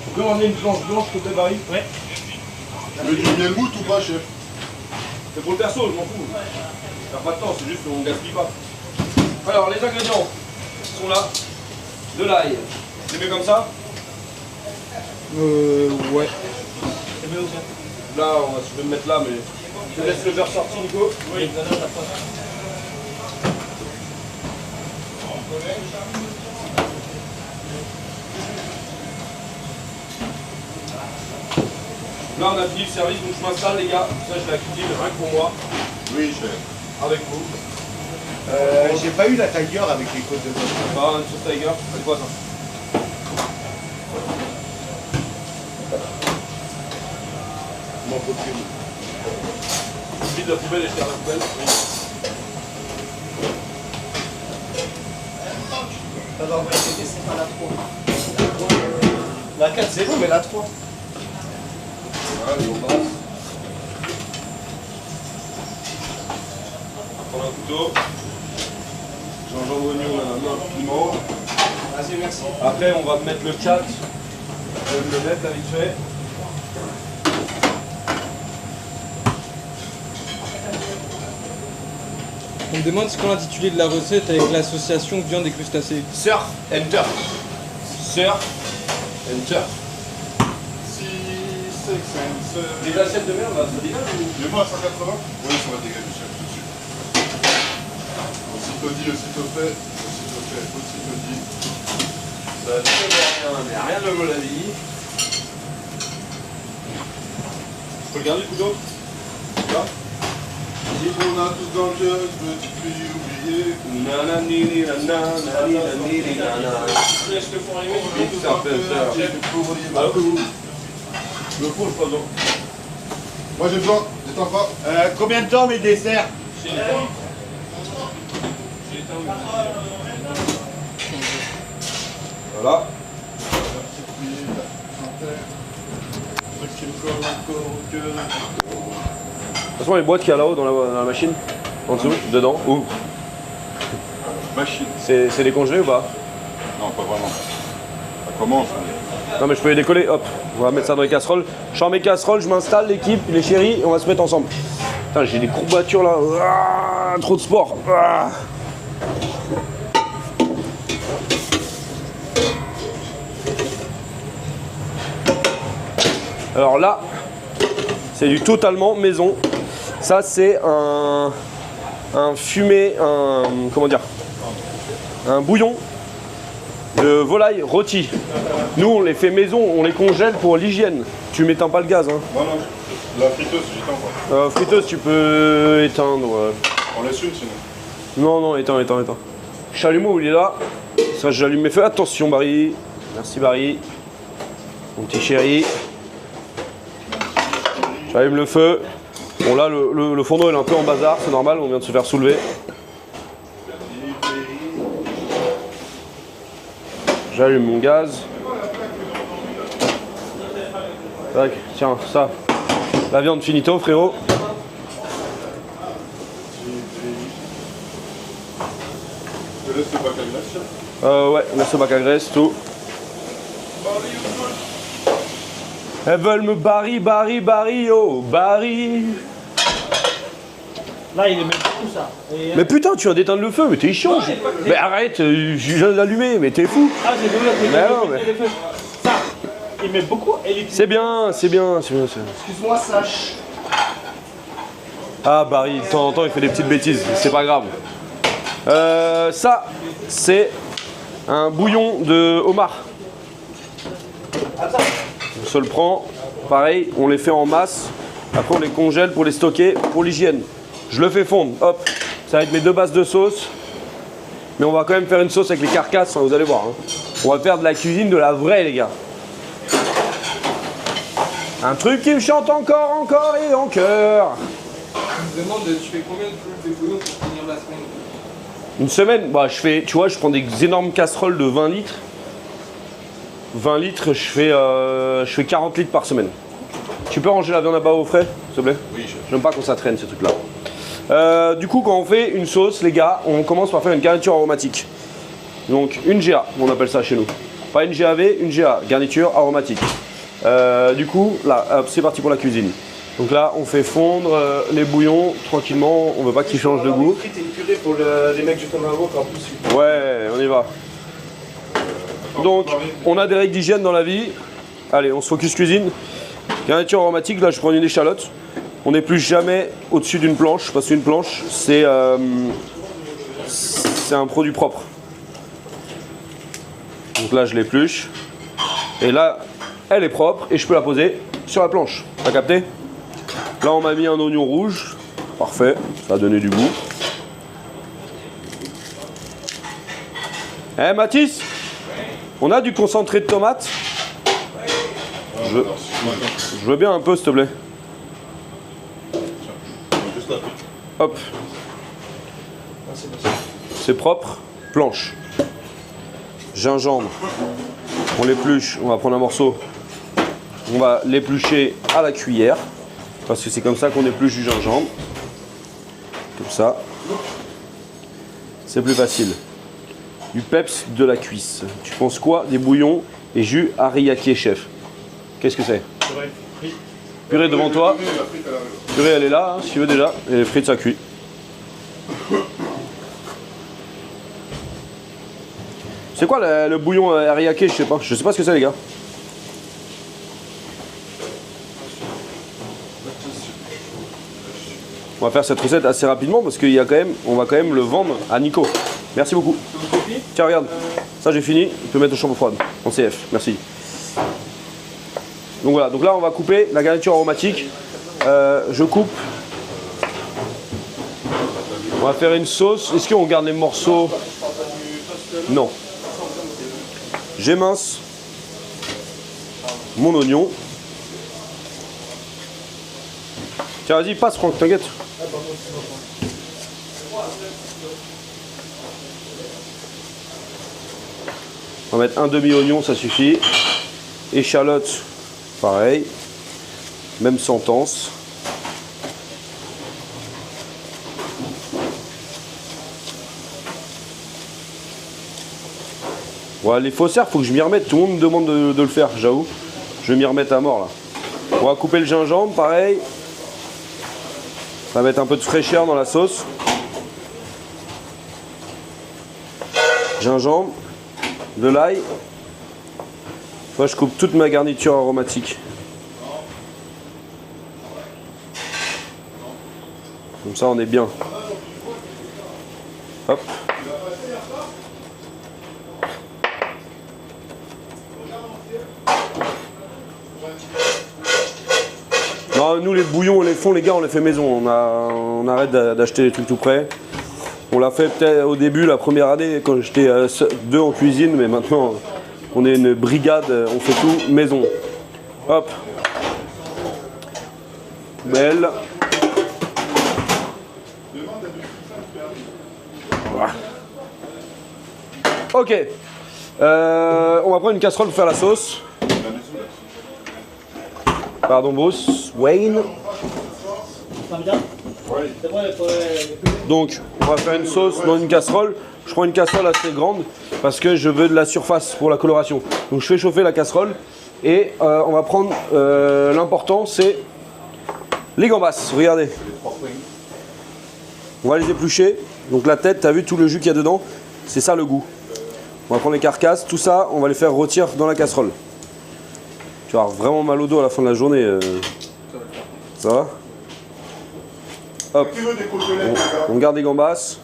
Tu peux emmener une planche blanche côté Barry? Ouais. Tu veux du miel moute ou pas, chef? C'est pour le perso, je m'en fous. T'as pas de temps, c'est juste qu'on gaspille pas. Alors, les ingrédients sont là. De l'ail. C'est mieux comme ça? Ouais. C'est mieux aussi. Là, je vais me mettre là, mais je te laisse le beurre sortir, Nico. Oui. Là, on a fini le service, donc je m'installe, les gars. Ça, je la cuisine rien que pour moi, Oui, chef. avec vous. J'ai pas eu la tiger avec les côtes de bœuf. Ah, une sauce tiger, c'est quoi ça? M'en faut plus. Je vide la poubelle et je tire la poubelle. Ça va, on va essayer, c'est pas la 3. La 4 c'est bon, mais la 3. Allez, on passe. On va prendre un couteau. Gingembre, oignon, un piment. Vas-y, merci. Après, on va mettre le chat. Je vais le mettre là vite fait. On me demande ce qu'on a intitulé de la recette avec l'association viande et crustacés. Surf and turf. Surf and turf. 6, 6, 5, 7. Les assiettes de merde, là, ça dégage ou? Du moins à 180? Oui, ça va dégager, chef, tout de suite. Aussitôt dit, aussitôt fait. Aussitôt fait, aussitôt dit. Ça ne fait rien, mais rien de la vie. Je peux le garder le couteau? Là. Si on a tous dans le cœur, petit pays oublié. Nanani, nanani, nanani, nanana. Laisse le four allumer. Vite, ça fait ça. Ah, oui. Le four, je pas besoin. Moi j'ai besoin, j'éteins pas. Combien de temps mes desserts? J'ai le temps. J'ai le temps. Voilà. De toute façon, les boîtes qu'il y a là-haut dans la machine, en dessous, dedans, où? Machine. C'est décongelé ou pas? Non, pas vraiment. Ça commence. Non mais je peux les décoller, hop, on va mettre ça dans les casseroles. Je sors mes casseroles, je m'installe, l'équipe, les chéris, et on va se mettre ensemble. Putain, j'ai des courbatures là, ah, trop de sport. Ah. Alors là, c'est du totalement maison. Ça c'est un fumé, comment dire, un bouillon de volaille rôti. Nous on les fait maison, on les congèle pour l'hygiène. Tu m'éteins pas le gaz hein. Non, non, la friteuse, j'éteins pas. Friteuse tu peux éteindre. On laisse une sinon. Non, non, éteins. Chalumeau il est là. Ça j'allume mes feux. Attention Barry. Merci Barry. Mon petit chéri. J'allume le feu. Bon là le fourneau il est un peu en bazar, c'est normal, on vient de se faire soulever. J'allume mon gaz. Tac, tiens, ça. La viande finito, frérot. Je te laisse le bac à graisse, chef. Ouais, laisse le bac à graisse, tout. Elles veulent me Barry, oh, Barry. Là, il met tout ça. Et, Mais putain, tu viens d'éteindre le feu, mais t'es chiant. Mais arrête, je viens de l'allumer, mais t'es fou. Ah, j'ai voulu Mais non, mais... Ça, il met beaucoup et il C'est bien, c'est bien, c'est bien. Excuse-moi, Sache. Ah, Barry, de temps en temps, il fait des petites bêtises, c'est pas grave. Ça, c'est un bouillon de homard. On se le prend, pareil, on les fait en masse. Après, on les congèle pour les stocker pour l'hygiène. Je le fais fondre, hop, ça va être mes 2 bases de sauce. Mais on va quand même faire une sauce avec les carcasses, hein, vous allez voir. Hein. On va faire de la cuisine de la vraie, les gars. Un truc qui me chante encore et en cœur. Je me demande, tu fais combien de bouillon pour finir la semaine? Une semaine, bah je fais, tu vois, je prends des énormes casseroles de 20 litres. 20 litres, je fais 40 litres par semaine. Tu peux ranger la viande à bas au frais, s'il te plaît? Oui, j'aime pas quand ça traîne, ces trucs-là. Du coup, quand on fait une sauce, les gars, on commence par faire une garniture aromatique. Donc, une GA, on appelle ça chez nous. Pas une GAV, une GA, garniture aromatique. Du coup, là, c'est parti pour la cuisine. Donc là, on fait fondre les bouillons tranquillement, on veut pas qu'ils changent de goût. T'es une purée pour les mecs du Congo en plus. Ouais, on y va. Donc, on a des règles d'hygiène dans la vie. Allez, on se focus cuisine. Garniture aromatique, là je prends une échalote. On n'épluche jamais au-dessus d'une planche, parce qu'une planche, c'est un produit propre. Donc là, je l'épluche. Et là, elle est propre et je peux la poser sur la planche. T'as capté? Là, on m'a mis un oignon rouge. Parfait, ça a donné du goût. Eh Mathis, on a du concentré de tomate? Je veux bien un peu, s'il te plaît. Hop. C'est propre. Planche. Gingembre. On l'épluche. On va prendre un morceau. On va l'éplucher à la cuillère. Parce que c'est comme ça qu'on épluche du gingembre. Comme ça. C'est plus facile. Du peps, de la cuisse. Tu penses quoi des bouillons et jus hariyaki, chef? Qu'est-ce que c'est? Purée devant toi. Purée, elle est là, hein, si tu veux déjà. Et les frites, ça cuit. C'est quoi le bouillon hariyaki? Je sais pas ce que c'est, les gars. On va faire cette recette assez rapidement parce qu'il y a quand même, on va quand même le vendre à Nico. Merci beaucoup. Tiens, regarde. Ça, j'ai fini. Tu peux mettre au chambre froide. En CF. Merci. Donc voilà. Donc là, on va couper la garniture aromatique. Je coupe. On va faire une sauce. Est-ce qu'on garde les morceaux? Non. J'émince mon oignon. Tiens, vas-y, passe, Franck, t'inquiète. On va mettre un demi-oignon, ça suffit. Échalote, pareil. Même sentence. Voilà, les faussaires, faut que je m'y remette. Tout le monde me demande de le faire, j'avoue. Je vais m'y remettre à mort là. On va couper le gingembre, pareil. On va mettre un peu de fraîcheur dans la sauce. Gingembre, de l'ail. Moi, je coupe toute ma garniture aromatique. Comme ça, on est bien. Hop. Non, nous, les bouillons et les fonds, les gars, on les fait maison. On arrête d'acheter les trucs tout prêts. On l'a fait peut-être au début, la première année, quand j'étais 2 en cuisine, mais maintenant, on est une brigade, on fait tout maison. Hop. Belle. Voilà. Ok. On va prendre une casserole pour faire la sauce. Pardon Bruce. Wayne. Donc, on va faire une sauce dans une casserole. Je prends une casserole assez grande parce que je veux de la surface pour la coloration. Donc, je fais chauffer la casserole et on va prendre l'important, c'est les gambas. Regardez. On va les éplucher. Donc la tête, t'as vu tout le jus qu'il y a dedans? C'est ça le goût. On va prendre les carcasses, tout ça, on va les faire rôtir dans la casserole. Tu vas avoir vraiment mal au dos à la fin de la journée. Ça va? Hop. On garde les gambas.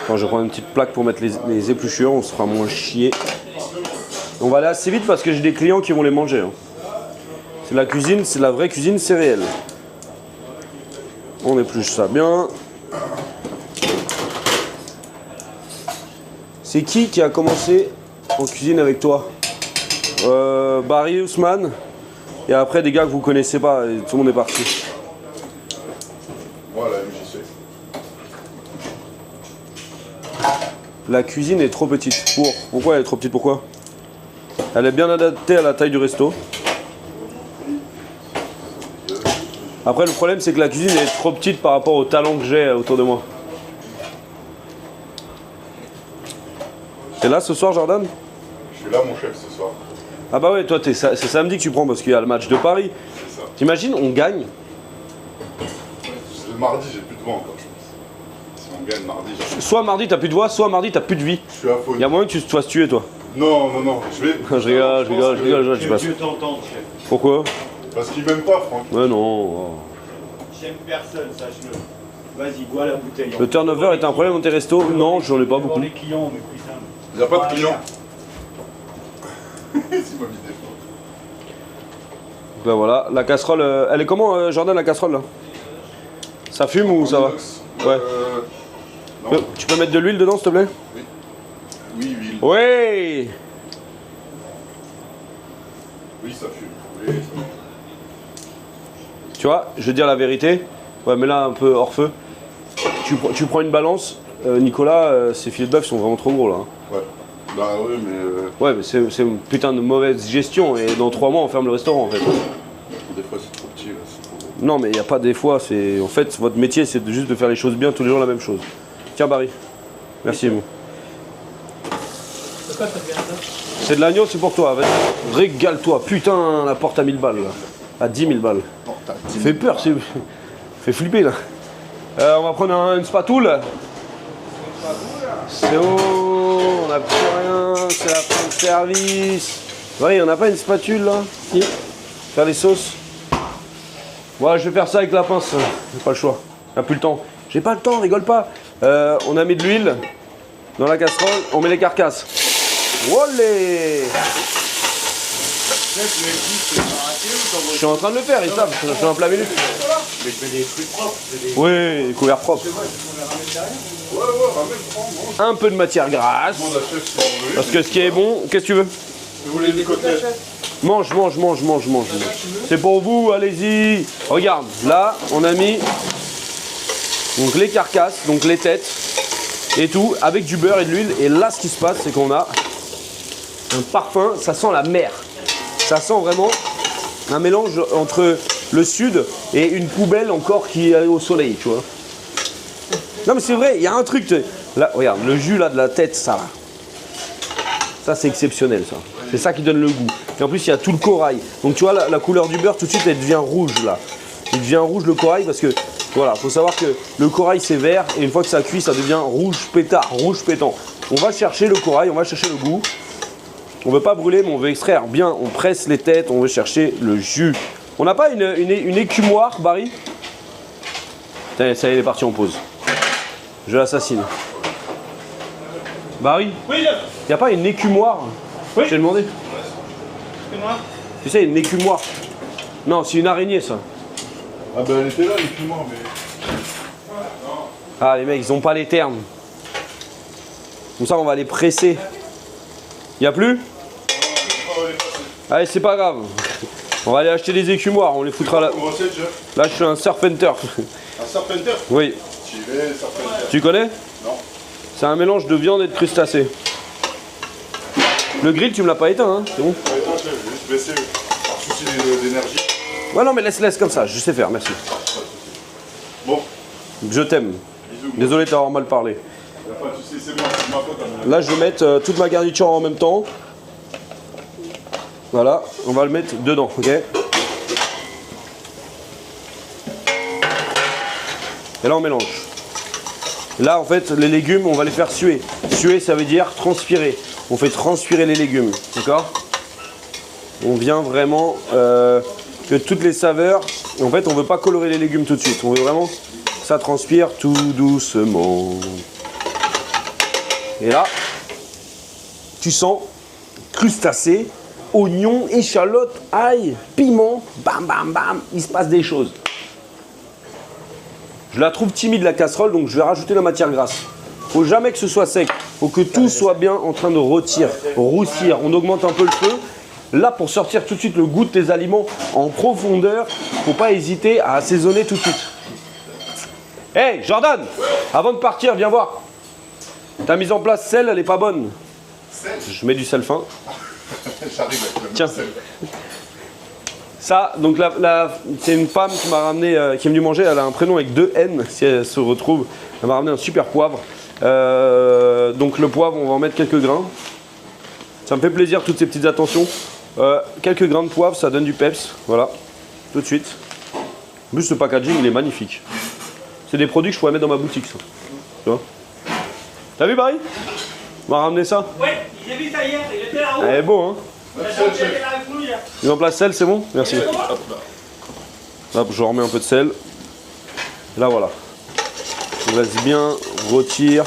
Attends, je vais prendre une petite plaque pour mettre les épluchures, on se fera moins chier. On va aller assez vite parce que j'ai des clients qui vont les manger. Hein. C'est de la cuisine, c'est de la vraie cuisine, c'est réel. On épluche ça bien. C'est qui a commencé en cuisine avec toi? Barry, Ousmane. Et après des gars que vous connaissez pas, et tout le monde est parti. Voilà, MJC. La cuisine est trop petite. Pourquoi elle est trop petite? Pourquoi? Elle est bien adaptée à la taille du resto. Après le problème c'est que la cuisine est trop petite par rapport au talent que j'ai autour de moi. T'es là ce soir, Jordan? Je suis là, mon chef, ce soir. Ah bah ouais, toi c'est samedi que tu prends parce qu'il y a le match de Paris. C'est ça. T'imagines, on gagne. Le mardi, j'ai plus de voix encore, je pense. Si on gagne mardi, j'ai... Soit mardi t'as plus de voix, soit mardi t'as plus de vie. Je suis à faune. Il y a moyen que tu te fasses tuer toi. Non, je vais... je rigole, je passe. Dieu t'entende, chef. Pourquoi? Parce qu'il m'aime pas, Franck. Ouais non. J'aime personne, sache-le. Vas-y, bois la bouteille. Le turnover est un problème dans tes restos? Non, j'en ai pas beaucoup. Les clients, mais putain. Il n'y a pas de clients. C'est ma vidéo. Donc là voilà, la casserole, elle est comment Jordan la casserole là? Ça fume ou ça va? Ouais. Non. Tu peux mettre de l'huile dedans s'il te plaît? Oui, huile. Ouais. Oui, ça fume. Oui, ça... Tu vois, je vais dire la vérité. Ouais, mais là un peu hors feu. Tu prends une balance. Nicolas, ses filets de bœuf sont vraiment trop gros là. Hein. Ouais. Bah oui, mais... Ouais, mais c'est une putain de mauvaise gestion et dans 3 mois on ferme le restaurant en fait. Des fois c'est trop petit, là, c'est trop... Non, mais il n'y a pas des fois. C'est en fait votre métier, c'est juste de faire les choses bien tous les jours la même chose. Tiens Barry. Merci vous. C'est de l'agneau, c'est pour toi. Vas-y. Régale-toi. Putain, la porte à 1000 balles là. À 10 000 balles. Fait peur, c'est... Fait flipper là. On va prendre une spatule. C'est haut, on n'a plus rien, c'est la fin de service. Ouais, on n'a pas une spatule là? Si. Faire les sauces. Ouais, je vais faire ça avec la pince, j'ai pas le choix. J'ai plus le temps. J'ai pas le temps, rigole pas. On a mis de l'huile dans la casserole, on met les carcasses. Wolé! Je suis en train de le faire, ils savent, je suis en plein milieu. Mais je mets des trucs propres. Oui, des couverts propres. Un peu de matière grasse. Parce que ce qui est bon, qu'est-ce que tu veux? Vous voulez des côtelettes? Mange. C'est pour vous, allez-y. Regarde, là, on a mis donc les carcasses, donc les têtes et tout, avec du beurre et de l'huile. Et là, ce qui se passe, c'est qu'on a un parfum, ça sent la mer. Ça sent vraiment un mélange entre le sud et une poubelle encore qui est au soleil, tu vois. Non mais c'est vrai, il y a un truc, là, regarde, le jus là de la tête, ça là. Ça c'est exceptionnel ça. C'est ça qui donne le goût. Et en plus il y a tout le corail. Donc tu vois la couleur du beurre tout de suite elle devient rouge là. Il devient rouge le corail parce que voilà, faut savoir que le corail c'est vert et une fois que ça cuit ça devient rouge pétard, rouge pétant. On va chercher le corail, on va chercher le goût. On veut pas brûler mais on veut extraire bien, on presse les têtes, on veut chercher le jus. On n'a pas une écumoire, Barry? Ça y est, il est parti en pause. Je l'assassine. Barry? Oui, il n'y a pas une écumoire? Oui. Je t'ai demandé. c'est moi. Tu sais, une écumoire. Non, c'est une araignée, ça. Ah ben elle était là, l'écumoire, mais... Ah, les mecs, ils n'ont pas les termes. Comme ça, on va les presser. Il n'y a plus? Allez, c'est pas grave. On va aller acheter des écumoires, on les foutra là. Là, je suis un surf and turf. Un serpenter? Oui. Tu connais? Non. C'est un mélange de viande et de crustacés. Le grill, tu me l'as pas éteint, hein? C'est bon? Je vais juste baisser par souci d'énergie. Ouais, non, mais laisse comme ça, je sais faire, merci. Bon. Je t'aime. Désolé de t'avoir mal parlé. Y a pas de souci, c'est moi, c'est ma faute. Là, je vais mettre toute ma garniture en même temps. Voilà, on va le mettre dedans, ok? Et là, on mélange. Là, en fait, les légumes, on va les faire suer. Suer, ça veut dire transpirer. On fait transpirer les légumes, d'accord? On vient vraiment que toutes les saveurs... En fait, on ne veut pas colorer les légumes tout de suite. On veut vraiment que ça transpire tout doucement. Et là, tu sens crustacés, oignons, échalotes, ail, piment, bam, bam, bam, il se passe des choses. Je la trouve timide la casserole, donc je vais rajouter la matière grasse. Faut jamais que ce soit sec, faut que tout soit bien en train de roussir. On augmente un peu le feu. Là, pour sortir tout de suite le goût de tes aliments en profondeur, faut pas hésiter à assaisonner tout de suite. Hey Jordan, avant de partir, viens voir. Ta mise en place sel, elle est pas bonne. Je mets du sel fin. J'arrive avec le Tiens. sel. Ça, donc c'est une femme qui m'a ramené, qui est venue manger, elle a un prénom avec 2 N, si elle se retrouve. Elle m'a ramené un super poivre. Donc le poivre, on va en mettre quelques grains. Ça me fait plaisir, toutes ces petites attentions. Quelques grains de poivre, ça donne du peps. Voilà, tout de suite. En plus, ce packaging, il est magnifique. C'est des produits que je pourrais mettre dans ma boutique, ça. Tu vois? T'as vu, Barry? On m'a ramené ça? Oui, j'ai vu ça hier, il était là-haut. Elle est beau, hein? Hier. Mise en place sel, c'est bon? Merci. Hop, je remets un peu de sel. Là, voilà. On laisse bien rôtir.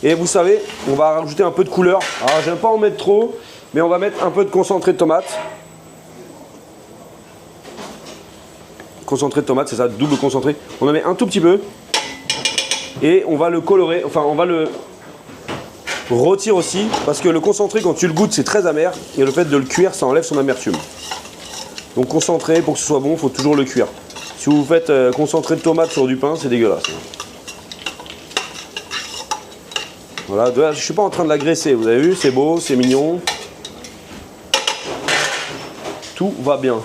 Et vous savez, on va rajouter un peu de couleur. Alors, j'aime pas en mettre trop, mais on va mettre un peu de concentré de tomate. Concentré de tomate, c'est ça, double concentré. On en met un tout petit peu. Et on va le colorer, enfin, on va le rôtir aussi, parce que le concentré, quand tu le goûtes, c'est très amer. Et le fait de le cuire, ça enlève son amertume. Donc, concentré, pour que ce soit bon, il faut toujours le cuire. Si vous faites concentré de tomate sur du pain, c'est dégueulasse. Voilà, je ne suis pas en train de l'agresser, vous avez vu, c'est beau, c'est mignon. Tout va bien.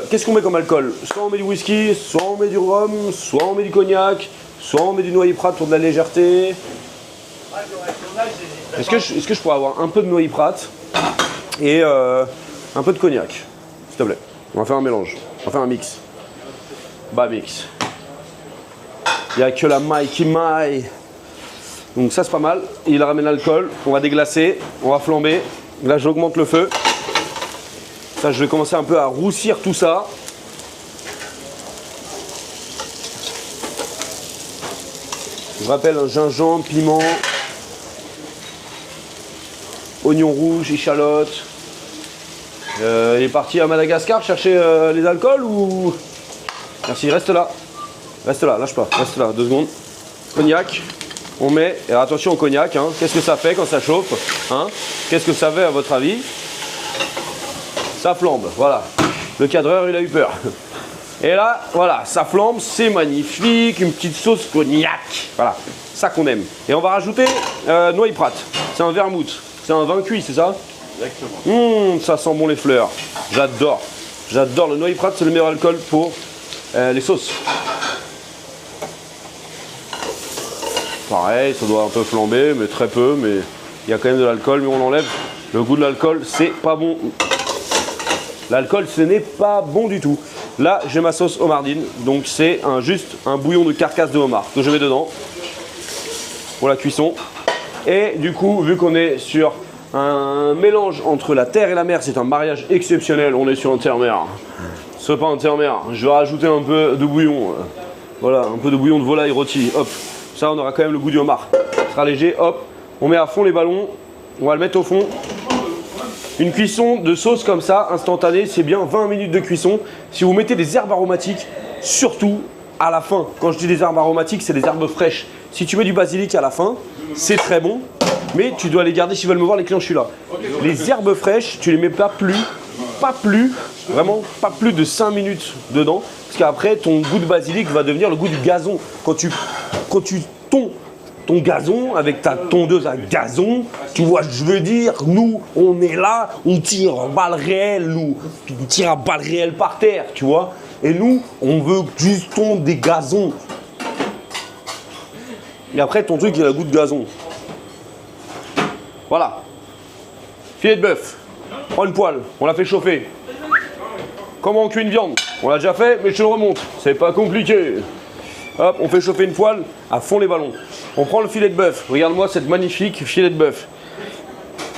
Qu'est-ce qu'on met comme alcool? Soit on met du whisky, soit on met du rhum, soit on met du cognac, soit on met du noyer prat pour de la légèreté. Est-ce que je pourrais avoir un peu de noyer prat et un peu de cognac, s'il te plaît? On va faire un mélange, on va faire un mix. Bah mix. Il n'y a que la maille qui maille. Donc ça c'est pas mal. Il ramène l'alcool, on va déglacer, on va flamber. Là j'augmente le feu. Ça je vais commencer un peu à roussir tout ça. Je rappelle un gingembre, piment, oignon rouge, échalote. Il est parti à Madagascar chercher les alcools ou... Merci, reste là. Reste là, lâche pas, reste là, 2 secondes. Cognac. On met, et attention au cognac, hein. Qu'est-ce que ça fait quand ça chauffe, hein? Qu'est-ce que ça fait à votre avis? Ça flambe, voilà. Le cadreur, il a eu peur. Et là, voilà, ça flambe, c'est magnifique, une petite sauce cognac. Voilà, ça qu'on aime. Et on va rajouter noyer prat. C'est un vermouth, c'est un vin cuit, c'est ça? Exactement. Ça sent bon les fleurs. J'adore. J'adore le noyer prat, c'est le meilleur alcool pour les sauces. Pareil, ça doit un peu flamber, mais très peu, mais il y a quand même de l'alcool, mais on l'enlève. Le goût de l'alcool, c'est pas bon. L'alcool, ce n'est pas bon du tout. Là, j'ai ma sauce homardine, donc c'est juste un bouillon de carcasse de homard que je mets dedans pour la cuisson. Et du coup, vu qu'on est sur un mélange entre la terre et la mer, c'est un mariage exceptionnel, on est sur un terre-mer. Ce n'est pas un terre-mer, je vais rajouter un peu de bouillon. Voilà, un peu de bouillon de volaille rôti, hop. Ça, on aura quand même le goût du homard. Ce sera léger, hop. On met à fond les ballons. On va le mettre au fond. Une cuisson de sauce comme ça, instantanée, c'est bien 20 minutes de cuisson. Si vous mettez des herbes aromatiques, surtout à la fin. Quand je dis des herbes aromatiques, c'est des herbes fraîches. Si tu mets du basilic à la fin, c'est très bon. Mais tu dois les garder, s'ils veulent me voir, les clients, je suis là. Les herbes fraîches, tu les mets pas plus, vraiment pas plus de 5 minutes dedans. Parce qu'après, ton goût de basilic va devenir le goût du gazon. Quand tu tonds ton gazon avec ta tondeuse à gazon, tu vois, je veux dire, nous, on est là, on tire en balle réelle, nous. On tire à balle réelle par terre, tu vois. Et nous, on veut juste tondre des gazons. Et après, ton truc, il a le goût de gazon. Voilà. Filet de bœuf. Prends une poêle, on l'a fait chauffer. Comment on cuit une viande? On l'a déjà fait, mais je te le remonte. C'est pas compliqué. Hop, on fait chauffer une poêle à fond les ballons. On prend le filet de bœuf. Regarde-moi cette magnifique filet de bœuf.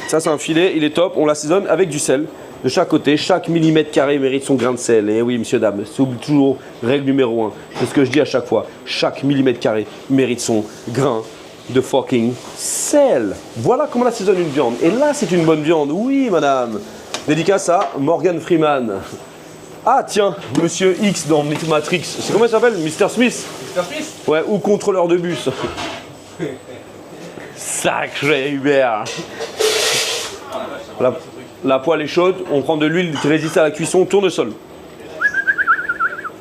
Ça, c'est un filet, il est top. On l'assaisonne avec du sel. De chaque côté, chaque millimètre carré mérite son grain de sel. Et oui, monsieur, dame, s'oublie toujours, règle numéro 1. C'est ce que je dis à chaque fois. Chaque millimètre carré mérite son grain de fucking sel. Voilà comment on assaisonne une viande. Et là, c'est une bonne viande. Oui, madame. Dédicace à Morgan Freeman. Ah, tiens, monsieur X dans Matrix. C'est comment il s'appelle? Mr. Smith? Mr. Smith? Ouais, ou contrôleur de bus. Sacré Hubert. La poêle est chaude, on prend de l'huile qui résiste à la cuisson, tournesol.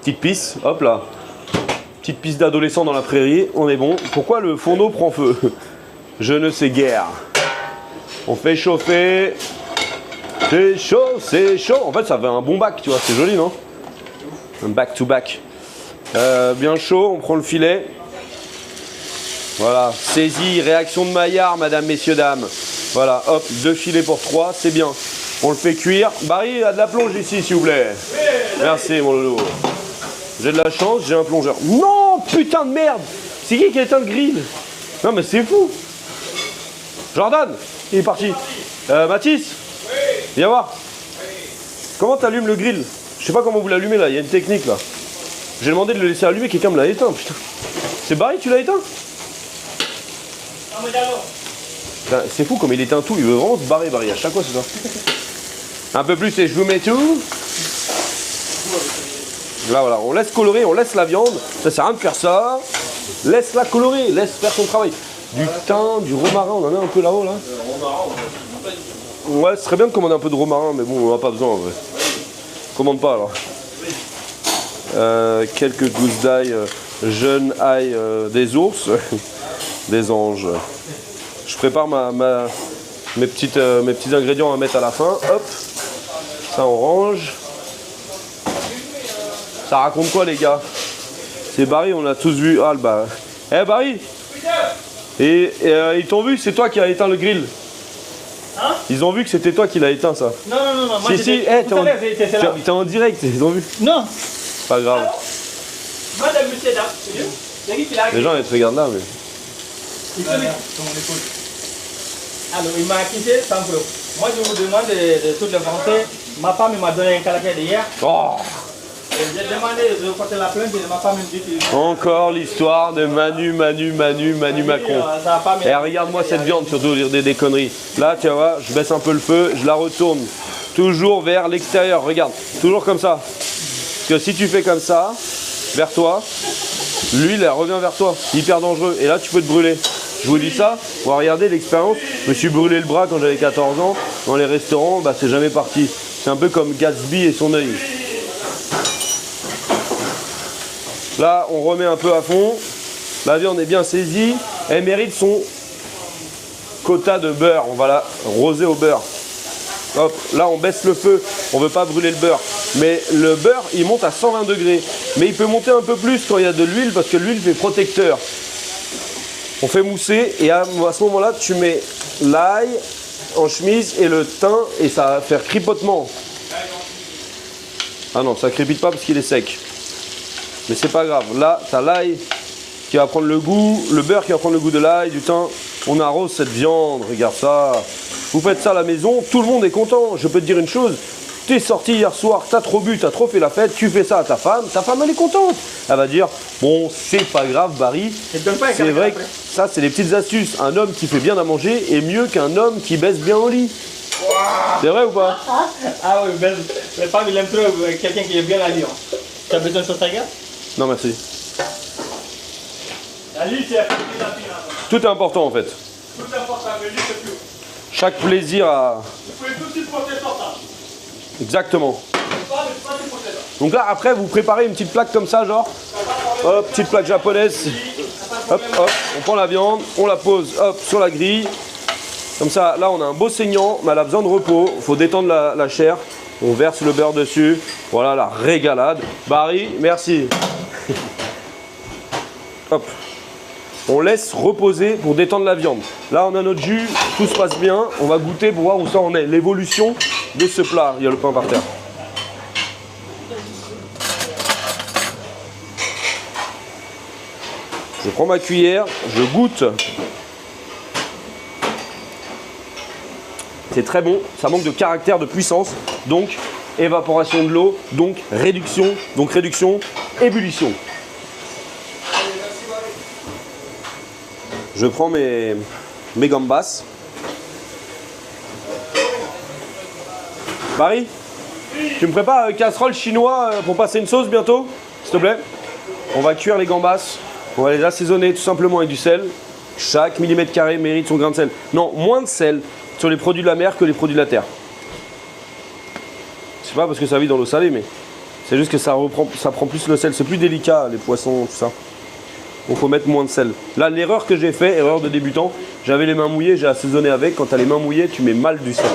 Petite pisse, hop là. Petite pisse d'adolescent dans la prairie, on est bon. Pourquoi le fourneau prend feu? Je ne sais guère. On fait chauffer. C'est chaud, c'est chaud. En fait, ça fait un bon bac, tu vois, c'est joli, non? Un back to back. Bien chaud, on prend le filet. Voilà, saisie, réaction de Maillard, madame, messieurs, dames. Voilà, hop, 2 filets pour 3, c'est bien. On le fait cuire. Barry a de la plonge ici, s'il vous plaît. Merci, mon loulou. J'ai de la chance, j'ai un plongeur. Non, putain de merde. C'est qui a éteint le grill? Non, mais c'est fou. Jordan, il est parti. Mathis, viens voir. Comment t'allumes le grill? Je sais pas comment vous l'allumez là, il y a une technique là. J'ai demandé de le laisser allumer, quelqu'un me l'a éteint, putain. C'est Barry, tu l'as éteint? C'est fou comme il éteint tout, il veut vraiment se barrer, Barry, à chaque fois c'est ça. Un peu plus et je vous mets tout. Là voilà, on laisse colorer, on laisse la viande, ça sert à rien de faire ça. Laisse-la colorer, laisse faire son travail. Du thym, du romarin, on en a un peu là-haut là. Ouais, ce serait bien de commander un peu de romarin, mais bon, on n'a pas besoin en vrai. Commande pas alors. Quelques gousses d'ail, jeune ail des ours, des anges. Je prépare mes petits ingrédients à mettre à la fin. Hop, ça on range. Ça raconte quoi les gars? C'est Barry, on a tous vu. Ah bah. Eh Barry. Et ils t'ont vu, c'est toi qui as éteint le grill. Hein? Ils ont vu que c'était toi qui l'as éteint ça. Non, moi si, t'es en direct, ils ont vu. Non. Pas grave. Madame, monsieur, dame, c'est lui. Les gens ils te regardent là mais. Alors, il m'a quitté sans preuve. Moi, je vous demande de toute la volonté. Ma femme m'a donné un calaquet d'hier. Oh. J'ai demandé de porter la plainte et ma femme me dit que... Encore l'histoire de Manu Macron. Et regarde-moi cette viande, surtout dire des conneries. Là, tu vois, je baisse un peu le feu, je la retourne. Toujours vers l'extérieur, regarde. Toujours comme ça. Parce que si tu fais comme ça, vers toi, l'huile, elle revient vers toi. Hyper dangereux. Et là, tu peux te brûler. Je vous dis ça, on va regarder l'expérience. Je me suis brûlé le bras quand j'avais 14 ans. Dans les restaurants, bah, c'est jamais parti. C'est un peu comme Gatsby et son œil. Là, on remet un peu à fond. La viande est bien saisie. Elle mérite son quota de beurre. On va la roser au beurre. Hop, là, on baisse le feu. On ne veut pas brûler le beurre. Mais le beurre, il monte à 120 degrés. Mais il peut monter un peu plus quand il y a de l'huile parce que l'huile fait protecteur. On fait mousser et à ce moment-là, tu mets l'ail en chemise et le thym et ça va faire cripotement. Ah non, ça crépite pas parce qu'il est sec. Mais c'est pas grave. Là, tu as l'ail qui va prendre le goût, le beurre qui va prendre le goût de l'ail, du thym. On arrose cette viande, regarde ça. Vous faites ça à la maison, tout le monde est content. Je peux te dire une chose. T'es sorti hier soir, t'as trop bu, t'as trop fait la fête, tu fais ça à ta femme elle est contente. Elle va dire, bon, c'est pas grave Barry, c'est vrai que ça c'est des petites astuces. Un homme qui fait bien à manger est mieux qu'un homme qui baisse bien au lit. C'est vrai ou pas? Ah oui, ben, les femmes ils aiment trop quelqu'un qui est bien à lire. Tu as besoin de sauce à gaz? Non merci. La lit c'est tout est important en fait. tout est important, mais lui c'est plus. Chaque plaisir a... Vous pouvez tout de suite porter sur ça. Exactement. Donc là, après, vous préparez une petite plaque comme ça, genre. Hop, petite plaque japonaise. Hop, hop, on prend la viande, on la pose, hop, sur la grille. Comme ça, là, on a un beau saignant, mais elle a besoin de repos. Il faut détendre la chair. On verse le beurre dessus. Voilà, la régalade. Barry, merci. Hop. On laisse reposer pour détendre la viande. Là, on a notre jus, tout se passe bien. On va goûter pour voir où ça en est. L'évolution de ce plat. Il y a le pain par terre. Je prends ma cuillère, je goûte. C'est très bon, ça manque de caractère, de puissance. Donc, évaporation de l'eau, donc réduction, ébullition. Je prends mes gambas. Barry, tu me prépares une casserole chinois pour passer une sauce bientôt, s'il te plaît? On va cuire les gambas, on va les assaisonner tout simplement avec du sel. Chaque millimètre carré mérite son grain de sel. Non, moins de sel sur les produits de la mer que les produits de la terre. C'est pas parce que ça vit dans l'eau salée, mais c'est juste que ça prend plus le sel. C'est plus délicat, les poissons, tout ça. Donc faut mettre moins de sel. Là, l'erreur que j'ai fait, erreur de débutant, j'avais les mains mouillées, j'ai assaisonné avec. Quand tu as les mains mouillées, tu mets mal du sel.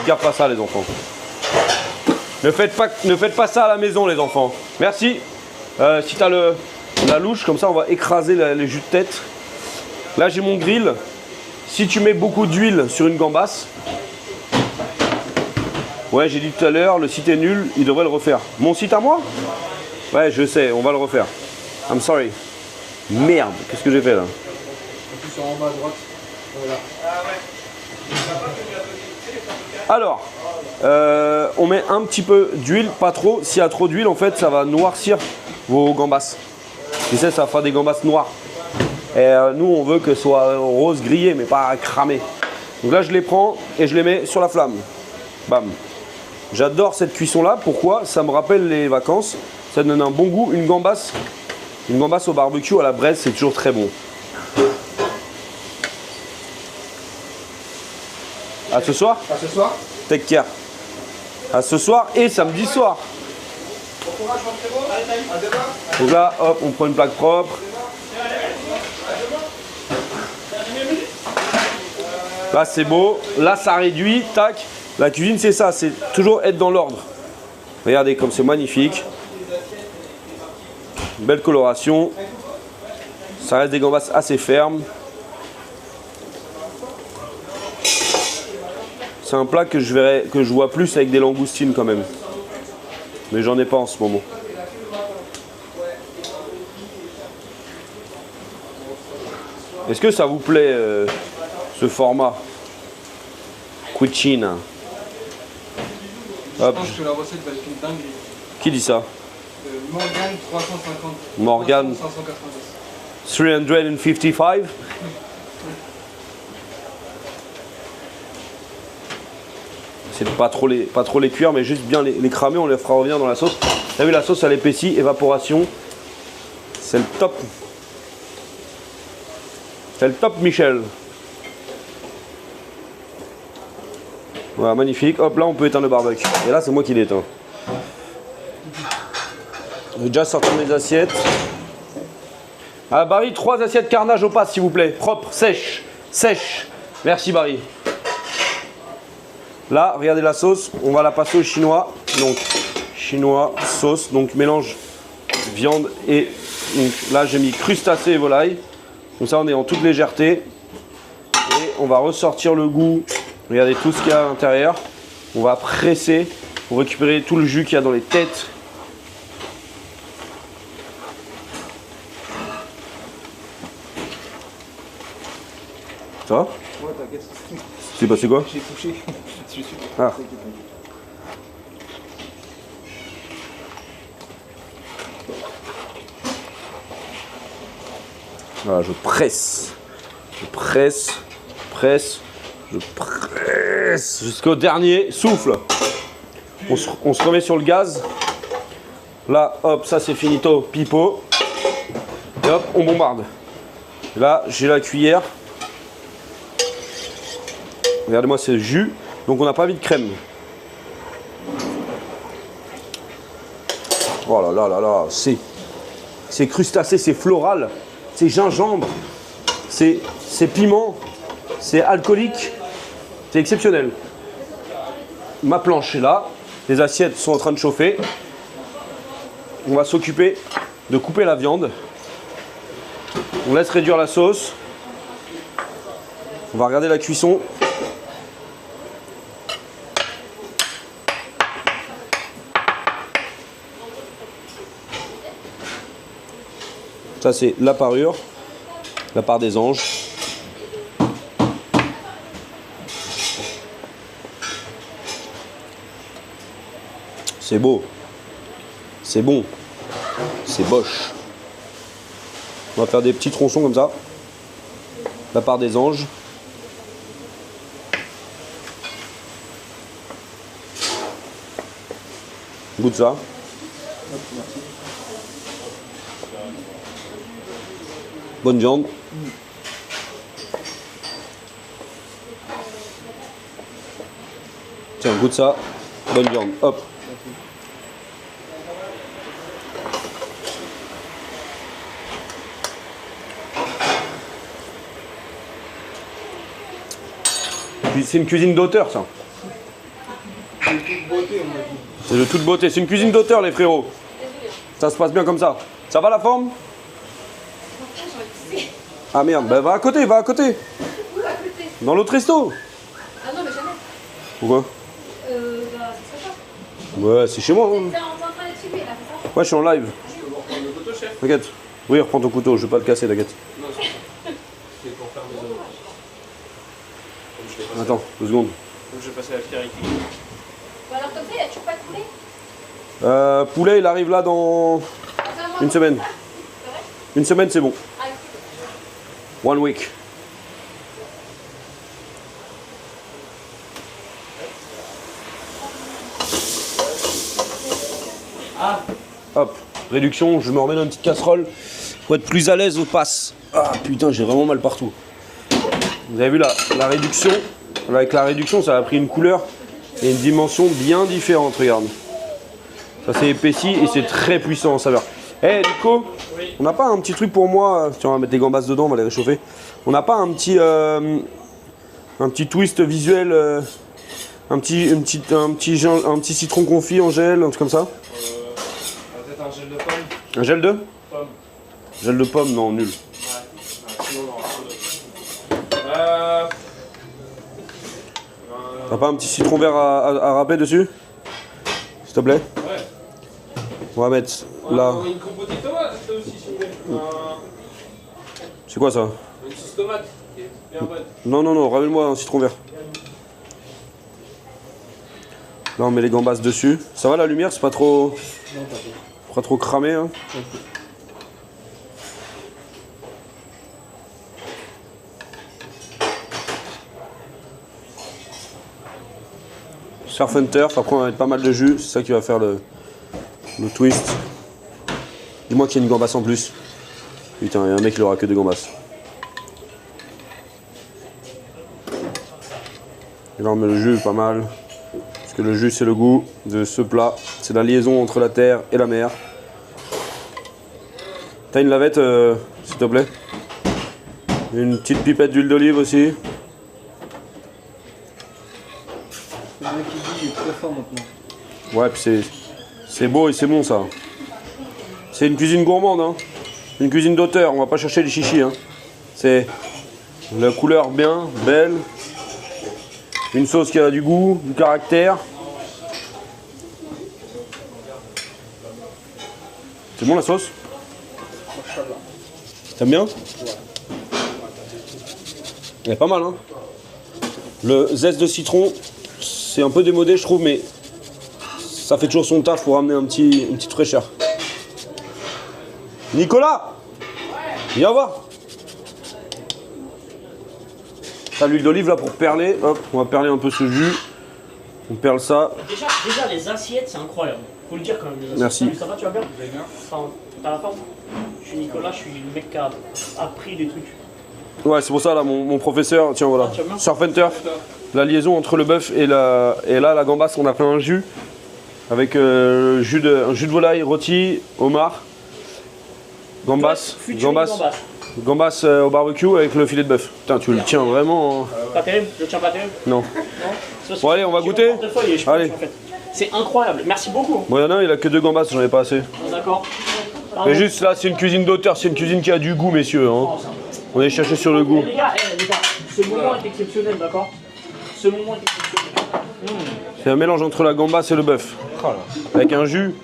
Ne garde pas ça, les enfants. Ne faites pas ça à la maison, les enfants. Merci. Si tu as la louche, comme ça, on va écraser les jus de tête. Là, j'ai mon grill. Si tu mets beaucoup d'huile sur une gambasse, ouais, j'ai dit tout à l'heure, le site est nul, il devrait le refaire. Mon site à moi? Ouais, je sais, on va le refaire. I'm sorry. Merde, qu'est-ce que j'ai fait là? Appuie sur en bas à droite. Voilà. Alors, on met un petit peu d'huile, pas trop. S'il y a trop d'huile, en fait, ça va noircir vos gambas. Tu sais, ça va faire des gambas noires. Et nous, on veut que ce soit rose grillé, mais pas cramé. Donc là, je les prends et je les mets sur la flamme. Bam. J'adore cette cuisson-là. Pourquoi? Ça me rappelle les vacances. Ça donne un bon goût. Une gambasse au barbecue à la braise, c'est toujours très bon. À ce soir? À ce soir. Take care. À ce soir et samedi soir. Bon courage, mon frérot. À demain. Donc là, hop, on prend une plaque propre. Là, c'est beau. Là, ça réduit. Tac. La cuisine, c'est ça. C'est toujours être dans l'ordre. Regardez comme c'est magnifique. Belle coloration. Ça reste des gambas assez fermes. C'est un plat que je vois plus avec des langoustines quand même. Mais j'en ai pas en ce moment. Est-ce que ça vous plaît ce format? Cucina. Je pense que la recette va être une dinguerie. Qui dit ça? Morgane 350. Morgane 590. 355. C'est de pas trop les cuire, mais juste bien les cramer, on les fera revenir dans la sauce. T'as vu, la sauce, elle épaissit, évaporation. C'est le top. C'est le top, Michel. Voilà, magnifique. Hop, là, on peut éteindre le barbecue. Et là, c'est moi qui l'éteins. J'ai déjà sorti mes assiettes. Ah, Barry, 3 assiettes carnage au passe, s'il vous plaît. Propre, sèche, sèche. Merci, Barry. Là, regardez la sauce. On va la passer au chinois. Donc, chinois, sauce. Donc, mélange viande et... Donc, là, j'ai mis crustacés et volaille. Comme ça, on est en toute légèreté. Et on va ressortir le goût. Regardez tout ce qu'il y a à l'intérieur. On va presser pour récupérer tout le jus qu'il y a dans les têtes. Ça va? Ouais, t'inquiète. C'est passé quoi? J'ai touché. Je suis ah. Voilà, je presse. Je presse. Presse. Je presse. Jusqu'au dernier souffle. On se remet sur le gaz. Là, hop, ça c'est finito. Pipo. Et hop, on bombarde. Là, j'ai la cuillère. Regardez-moi ce jus. Donc on n'a pas mis de crème. Oh là là là là. C'est crustacé, c'est floral. C'est gingembre. C'est piment. C'est alcoolique. C'est exceptionnel. Ma planche est là. Les assiettes sont en train de chauffer. On va s'occuper de couper la viande. On laisse réduire la sauce. On va regarder la cuisson. Ça c'est la parure, la part des anges. C'est beau, c'est bon, c'est boche. On va faire des petits tronçons comme ça. La part des anges. Goûte ça. Bonne viande. Tiens, goûte ça. Bonne viande. Hop. C'est une cuisine d'auteur, ça. C'est de toute beauté. C'est une cuisine d'auteur, les frérots. Ça se passe bien comme ça. Ça va la forme? Ah merde, bah va à côté, va à côté. Où à côté? Dans l'autre resto. Ah non, mais jamais. Pourquoi? Bah, ça serait pas. Ouais, c'est chez moi. Hein. T'es en train d'être filmé, là, c'est ça? Ouais, je suis en live. Je peux vous reprendre le couteau, chef? T'inquiète. Oui, reprends ton couteau, je vais pas le casser, t'inquiète. Non, c'est pour faire mes œufs. Attends, 2 secondes. Donc je vais passer la pierre avec lui. Bon, alors, comme ça, il n'y a toujours pas de poulet? Poulet, il arrive là dans une semaine. Une semaine, c'est bon. Ah, 1 week. Hop, réduction, je me remets dans une petite casserole pour être plus à l'aise au passe. Ah putain, j'ai vraiment mal partout. Vous avez vu la réduction? Avec la réduction, ça a pris une couleur et une dimension bien différente, regarde. Ça s'est épaissi et c'est très puissant en saveur. Eh hey, Nico, on n'a pas un petit truc pour moi? Tiens, on va mettre les gambas dedans, on va les réchauffer. On n'a pas un petit twist visuel, un petit citron confit en gel, un truc comme ça? Peut-être un gel de pomme. Un gel de? Pomme. Gel de pomme, non, nul. Ouais. Sinon, on aura T'as pas un petit citron vert à râper dessus? S'il te plaît? Ouais. On va mettre là. Une compotée de tomates, ça aussi, si vous voulez. C'est quoi ça? Une sauce tomate, qui est bien bonne. Non, non, non, ramène-moi un citron vert. Là, on met les gambas dessus. Ça va la lumière? C'est pas trop. Non, Pas trop cramé, hein? Surf and turf, après on va mettre pas mal de jus, c'est ça qui va faire le twist. Dis-moi qu'il y a une gambasse en plus. Putain, il y a un mec qui aura que 2 gambas. Et là on met le jus pas mal. Parce que le jus c'est le goût de ce plat. C'est la liaison entre la terre et la mer. T'as une lavette s'il te plaît? Une petite pipette d'huile d'olive aussi. Le mec qui dit il est très fort maintenant. Ouais, puis c'est beau et c'est bon ça. C'est une cuisine gourmande, hein. Une cuisine d'auteur, on va pas chercher les chichis, hein. C'est la couleur bien, belle. Une sauce qui a du goût, du caractère. C'est bon la sauce? T'aimes bien? Elle est pas mal, hein. Le zeste de citron, c'est un peu démodé, je trouve, mais ça fait toujours son taf pour amener une petite fraîcheur. Nicolas, viens voir. T'as l'huile d'olive là pour perler. Hop, on va perler un peu ce jus. On perle ça. Déjà les assiettes, c'est incroyable. Faut le dire quand même. Les assiettes. Merci. Salut, ça va, tu vas bien? Enfin, t'as la forme? Je suis Nicolas, je suis le mec qui a appris des trucs. Ouais, c'est pour ça là, mon professeur, tiens voilà. Surf and turf, la liaison entre le bœuf et là la gambasse, on a fait un jus avec un jus de volaille rôti, homard, gambasse au barbecue avec le filet de bœuf. Putain, tu le tiens vraiment. Hein. Pas terrible? Je le tiens pas terrible? Non. Non. Bon allez, on va goûter. Allez. En fait. C'est incroyable. Merci beaucoup. Bon, il y en a un, il a que 2 gambas, j'en ai pas assez. D'accord. Mais juste là, c'est une cuisine d'auteur, c'est une cuisine qui a du goût, messieurs. Hein. On est cherché sur le goût. Les gars, ce moment est exceptionnel, d'accord? Ce moment est exceptionnel. C'est un mélange entre la gambasse et le bœuf. Avec un jus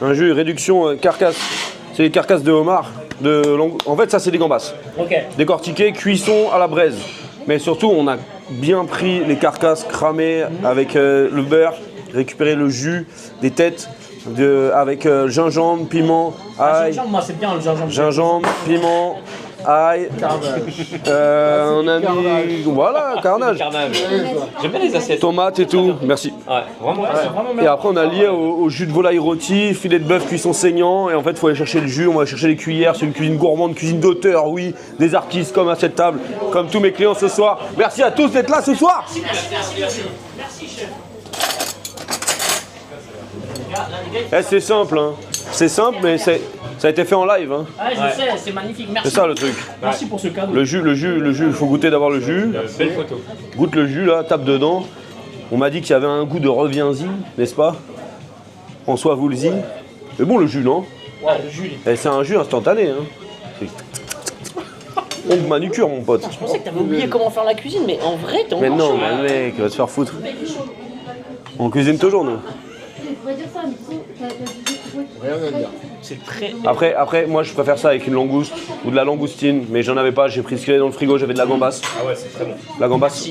réduction carcasse. C'est les carcasses de homard. En fait, ça, c'est des gambas. Ok. Décortiquées, cuisson à la braise. Mais surtout, on a bien pris les carcasses cramées avec le beurre, récupéré le jus des têtes avec gingembre, piment, ail. Gingembre, moi, c'est bien le gingembre. Gingembre, piment, ail. On a mis. Voilà, carnage. J'aime bien les assiettes. Tomates et tout. Merci. Ouais, vraiment. Et après, on a lié au jus de volaille rôti, filet de bœuf cuisson saignant. Et en fait, il faut aller chercher le jus. On va chercher les cuillères. C'est une cuisine gourmande, cuisine d'auteur, oui. Des artistes comme à cette table, comme tous mes clients ce soir. Merci à tous d'être là ce soir. Merci, chef. Eh, c'est simple, hein. C'est simple, mais ça a été fait en live. Hein. Ouais, je sais, c'est magnifique. Merci. C'est ça le truc. Merci pour ce cadeau. Le jus, il faut goûter d'abord le jus. Belle photo. Goûte le jus là, tape dedans. On m'a dit qu'il y avait un goût de reviens-y, n'est-ce pas? François Voulzy. C'est bon le jus, non? Ouais, le jus. Eh, c'est un jus instantané. Hein. Ongle manucure, mon pote. Je pensais que t'avais oublié comment faire la cuisine, mais en vrai, t'es Mais encore non, chaud. mais mec, va te faire foutre. On cuisine toujours, nous. C'est très. Après, moi, je préfère ça avec une langouste ou de la langoustine, mais j'en avais pas. J'ai pris ce qu'il y avait dans le frigo, j'avais de la gambasse. Ah ouais, c'est très bon. La gambasse.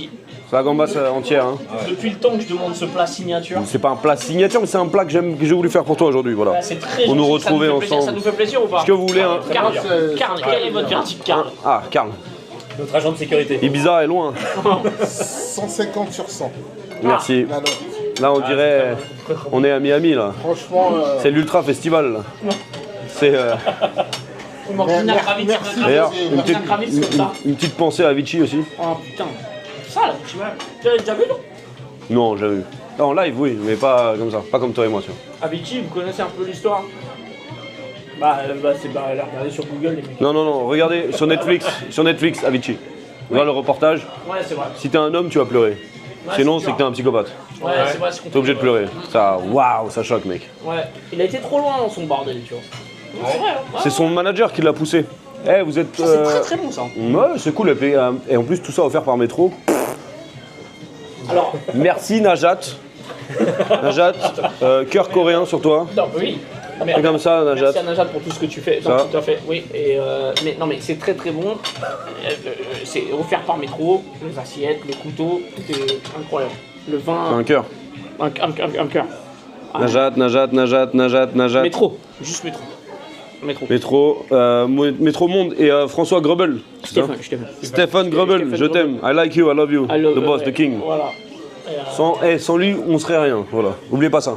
C'est la gambasse entière. Hein. Depuis le temps que je demande ce plat signature. C'est pas un plat signature, mais c'est un plat que j'ai voulu faire pour toi aujourd'hui. Voilà. Bah, c'est très Pour nous gentil, ça retrouver nous fait plaisir. ensemble. Ça nous fait plaisir ou pas? Est-ce que vous voulez un. Karl, quel est votre verdict, Karl? Ah, Karl. Notre agent de sécurité. Ibiza est loin. 150 sur 100. Merci. Là, non. Là, on dirait. On est à Miami, là. Franchement. C'est l'Ultra Festival, là. C'est. On mange une Kravitz. D'ailleurs, On mange une Kravitz comme ça. une petite pensée à Vichy aussi. Oh putain. Ça là, tu vois. Tu l'as déjà vu, non? Non, j'ai vu. Non, en live, oui, mais pas comme ça. Pas comme toi et moi, tu vois. Avicii, vous connaissez un peu l'histoire? C'est regardez sur Google les mecs. Non, regardez sur Netflix, Avicii. Regarde le reportage. Ouais, c'est vrai. Si t'es un homme, tu vas pleurer. Sinon, c'est que t'es un psychopathe. Ouais, c'est vrai, c'est T'es obligé de pleurer. Ça, waouh, ça choque, mec. Ouais, il a été trop loin dans son bordel, tu vois. C'est vrai, hein. C'est son manager qui l'a poussé. Eh, vous êtes. Ça, c'est très très bon ça. Ouais, c'est cool. Et en plus, tout ça offert par Métro. Alors. Merci, Najat. Najat, cœur coréen sur toi. Non, oui. C'est comme ça, Najat. Merci à Najat pour tout ce que tu fais. Ça. Non, tout à fait, oui. Et mais non, mais c'est très très bon. C'est offert par Métro, les assiettes, le couteau, tout est incroyable. Le vin. Un cœur. Un cœur. Najat. Métro, juste Métro. Métro Monde et François Grebel. Stéphane Grebel, je t'aime. I like you, I love you. The boss, the king. Voilà. Sans lui, on serait rien. Voilà. Oubliez pas ça.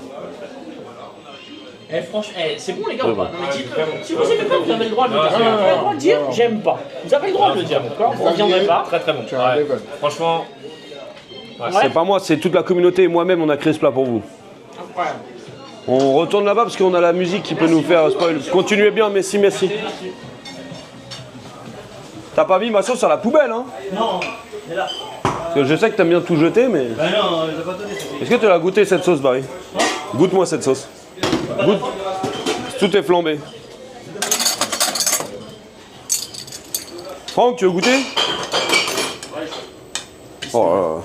Franchement, c'est bon les gars ou pas? Non, mais dites-le. Si vous aimez pas, vous avez le droit de le dire. Vous avez le droit de dire j'aime pas. Vous avez le droit de le dire, d'accord? Vous reviendrez pas. Très très bon. Ouais. Franchement. C'est pas moi, c'est toute la communauté et moi-même, on a créé ce plat pour vous. Incroyable. On retourne là-bas parce qu'on a la musique qui peut nous faire spoil. Continuez bien, merci. T'as pas mis ma sauce à la poubelle, hein? Non, elle est là. Parce que je sais que t'aimes bien tout jeter, mais. Bah non, je l'ai pas donné. Est-ce que tu l'as goûté cette sauce, Barry? Goûte-moi cette sauce. Goûte. Tout est flambé. Franck, tu veux goûter? Oh là là.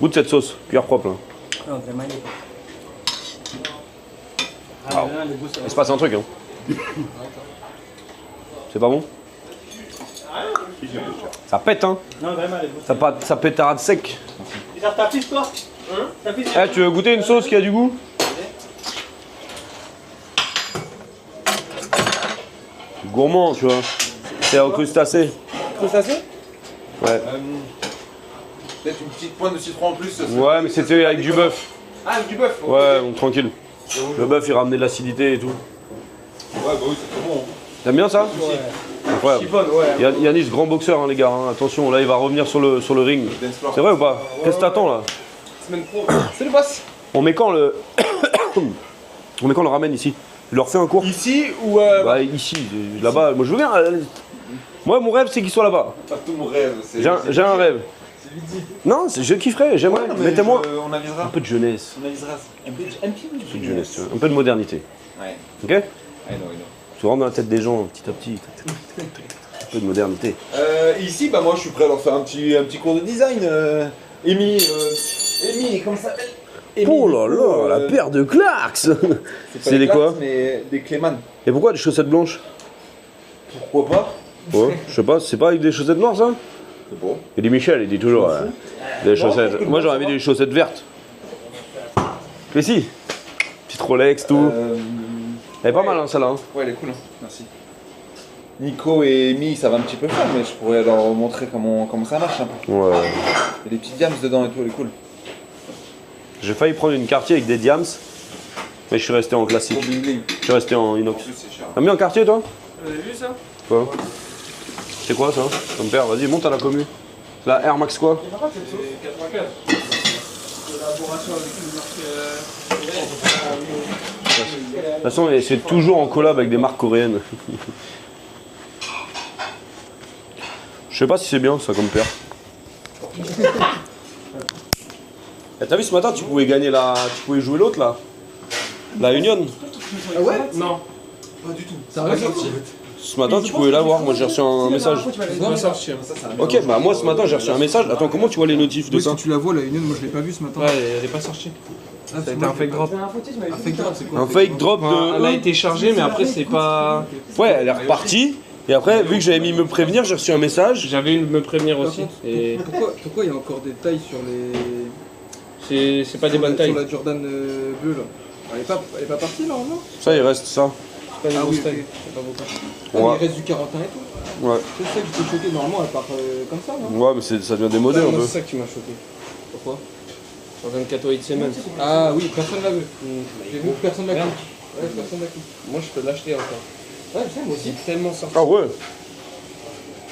Goûte cette sauce, cuillère propre là. Non, c'est magnifique. Ah, il se passe un truc, hein. C'est pas bon? Ça pète, hein. Non, vraiment, elle est bonne. Ça pétarade sec. Ta fille, toi? Hein? Ta fille, Eh, tu veux goûter une sauce qui a du goût? Gourmand, tu vois. C'est au crustacé. Crustacé? Ouais. Peut-être une petite pointe de citron en plus. Ça Ouais, mais c'était avec du bœuf. Ah, avec du bœuf. ok. Ouais, bon, tranquille. Le bœuf, il ramenait de l'acidité et tout. Ouais, bah oui, c'est trop bon. T'aimes bien ça? Incroyable. Yanis, grand boxeur, hein, les gars. Hein. Attention, là, il va revenir sur le ring. C'est vrai ou pas? Qu'est-ce que t'attends là? Semaine pro. C'est le boss. On met quand le. On met quand le ramène ici? Tu leur fais un cours? Ici ou Bah, ici, là-bas. Moi, je veux bien. Moi, mon rêve, c'est qu'ils soient là-bas. Pas tout mon rêve. J'ai un rêve. Non, je kifferais, j'aimerais. Mettez-moi on avisera. un peu de jeunesse. On avisera. Un peu de jeunesse, tu vois. Un peu de modernité. Ouais. Ok? I know. Tu rentres dans la tête des gens petit à petit. Un peu de modernité. Ici, bah moi je suis prêt à leur faire un petit cours de design. Amy, comment ça s'appelle? Oh là là, la paire de Clarks. C'est des quoi? Mais des Clément. Et pourquoi des chaussettes blanches? Pourquoi pas? Ouais, je sais pas, c'est pas avec des chaussettes noires ça? C'est bon. Il dit Michel, il dit toujours des chaussettes. Moi j'aurais mis des chaussettes vertes. Mais si, petite Rolex, tout. Elle est pas mal hein, celle-là. Hein. Ouais, elle est cool, hein. Merci. Nico et Mi, ça va un petit peu faire, mais je pourrais leur montrer comment ça marche un peu. Ouais. Il y a des petites diams dedans et tout, elle est cool. J'ai failli prendre une Cartier avec des diams, mais je suis resté en classique. Je suis resté en inox. T'as mis en Cartier toi? Vous avez vu ça? Quoi? C'est quoi ça? Ton père, vas-y, monte à la commu. La Air Max quoi? C'est 84. Collaboration avec une marque. De toute façon, c'est toujours en collab avec des marques coréennes. Je sais pas si c'est bien ça comme paire. Eh, t'as vu ce matin, tu pouvais gagner tu pouvais jouer l'autre là? La Union. Ah ouais? Non. Pas du tout. Ça va sortir. Ce matin, tu pouvais l'avoir. Moi, j'ai reçu un message. Ok, bah moi ce matin, j'ai reçu un message. Attends, comment tu vois les notifs de ça? Si tu la vois, la Union, moi je l'ai pas vue ce matin. Ouais, elle est pas sortie. Ça a été un fake drop. Un fake drop, c'est quoi? Un fake drop de. Elle a été chargée, mais après c'est pas. Ouais, elle est repartie. Et après, vu que j'avais mis me prévenir, j'ai reçu un message. J'avais eu me prévenir aussi. Et Pourquoi il y a encore des tailles sur les. c'est pas des bonnes tailles. Sur la Jordan bleue là. Elle est pas partie là en bas? Ça, il reste ça. C'est pas des Ah oui, grosses tailles. c'est pas beaucoup. Ouais. Il reste du 41 et tout. Ouais. C'est ça que j'étais choqué, normalement elle part comme ça, non? Ouais, mais ça devient démodé un Moi, peu. c'est ça qui m'a choqué. Pourquoi? Dans un catoïde Siemens. Ah oui, personne l'a vu. J'ai vu que personne l'a vu. Ouais, personne l'a vu. Moi je peux l'acheter encore. Ouais, je sais, moi aussi. Tellement sorti. Ah ouais.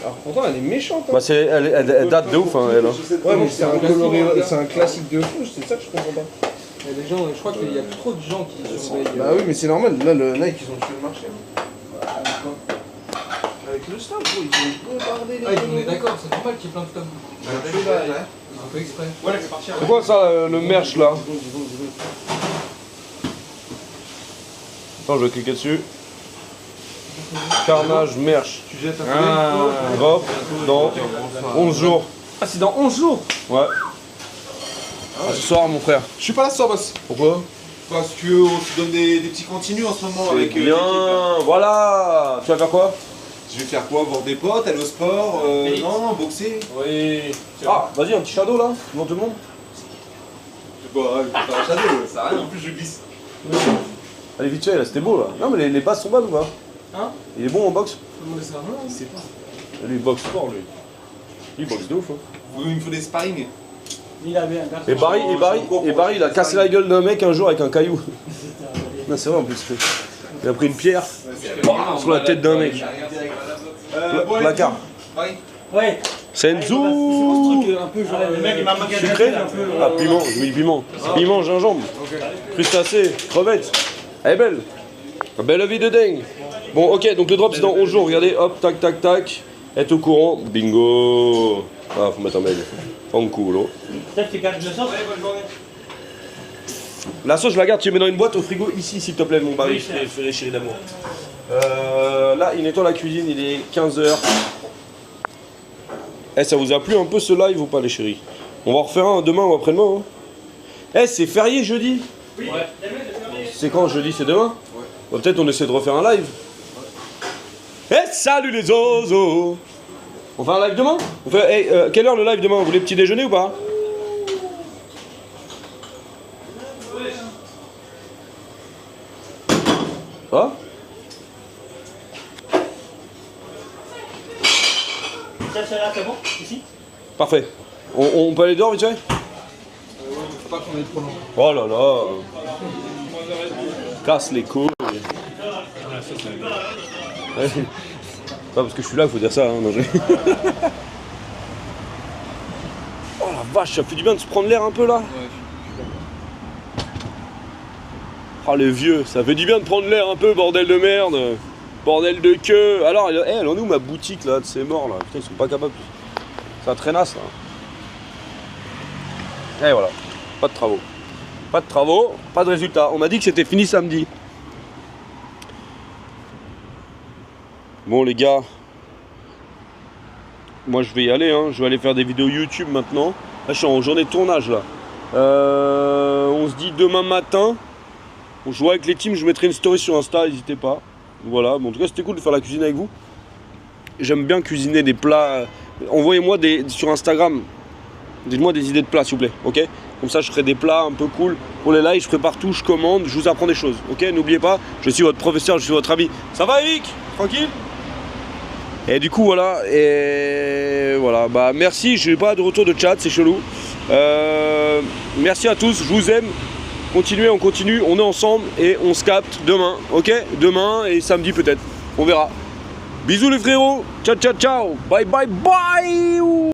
Alors pourtant elle est méchante. Hein. Bah elle date de ouf hein, elle. Hein. Ouais, mais c'est un classique de fou, c'est ça que je comprends pas. Il y a des gens, je crois qu'il y a plus trop de gens qui surveillent. Bah oui, mais c'est normal, là le Nike ils ont tué le marché. Avec le stop, ils ont bombardé les. Ah, on est d'accord, c'est normal qu'il y ait plein de tabous. Ils ont fait exprès. Voilà, c'est parti. C'est quoi ça le merch là? Attends, je vais cliquer dessus. Carnage merch. Tu jettes Drop dans 11 jours. Ah c'est dans 11 jours? Ouais. Ah, ce soir mon frère. Je suis pas là ce soir, boss. Pourquoi? Parce que tu donnes des petits continus en ce moment avec bien, voilà. Tu vas faire quoi? Je vais faire quoi? Voir des potes, aller au sport, non, boxer. Oui. Ah, vas-y, un petit shadow là, devant tout le monde. Je vais pas un shadow, ça sert à rien, en plus je glisse. Allez, vite fait, là, c'était beau là. Non, mais les bases sont bonnes ou pas? Hein? Il est bon en boxe? Il sait pas. Lui, il boxe fort lui. Il boxe de ouf. Hein. Il me faut des sparring. Et Barry, il a cassé la gueule d'un mec un jour avec un caillou. Non, c'est vrai en plus. Il a pris une pierre sur la tête d'un mec. Placard. Ouais. Senzu. Un peu genre. Le mec il m'a magané Sucré. Ah, piment, je mets du piment. Piment, gingembre. Crustacé, crevettes. Elle est belle. Une belle vie de dingue. Bon, ok, donc le drop c'est dans 11 jours. Regardez, hop, tac, tac, tac. Être au courant. Bingo. Ah, faut mettre un mail. En culo. Peut-être que tu caches de sauce. Ouais, bonne journée. La sauce, je la garde, tu mets dans une boîte au frigo ici, s'il te plaît, mon Barry, chéri d'amour. Là, il nettoie la cuisine, il est 15h. Eh, ça vous a plu un peu ce live ou pas, les chéris? On va en refaire un demain ou après-demain. Hein. Eh, c'est férié jeudi? Oui. C'est quand jeudi? C'est demain? Ouais. Peut-être on essaie de refaire un live. Eh, salut les oiseaux! On fait un live demain? On fait, quelle heure le live demain? Vous voulez petit déjeuner ou pas? Ah? Ça, là, c'est bon? Ici? Parfait. On peut aller dehors vite fait? Faut pas qu'on ait trop long. Oh là là. Casse les couilles. Ouais. Pas parce que je suis là, il faut dire ça. Hein, non, oh la vache, ça fait du bien de se prendre l'air un peu là. Oh les vieux, ça fait du bien de prendre l'air un peu, bordel de merde. Bordel de queue. Alors, elle en est où ma boutique là, de ces morts là? Putain, ils sont pas capables. Ça traînasse là. Et voilà, pas de travaux. Pas de travaux, pas de résultats. On m'a dit que c'était fini samedi. Bon les gars, moi je vais y aller, hein. Je vais aller faire des vidéos YouTube maintenant. Là je suis en journée de tournage là. On se dit demain matin. Je vois avec les teams, je mettrai une story sur Insta, n'hésitez pas. Voilà, bon, en tout cas c'était cool de faire la cuisine avec vous. j'aime bien cuisiner des plats. Envoyez-moi sur Instagram, dites-moi des idées de plats s'il vous plaît, ok? Comme ça je ferai des plats un peu cool pour les lives, je prépare tout, je commande, je vous apprends des choses, ok? N'oubliez pas, je suis votre professeur, je suis votre ami. Ça va Eric? Tranquille? Et du coup voilà, bah merci, je n'ai pas de retour de chat, c'est chelou. Merci à tous, je vous aime. Continuez, on continue, on est ensemble et on se capte demain, ok? Demain et samedi peut-être, on verra. Bisous les frérots, ciao ciao ciao, bye bye bye.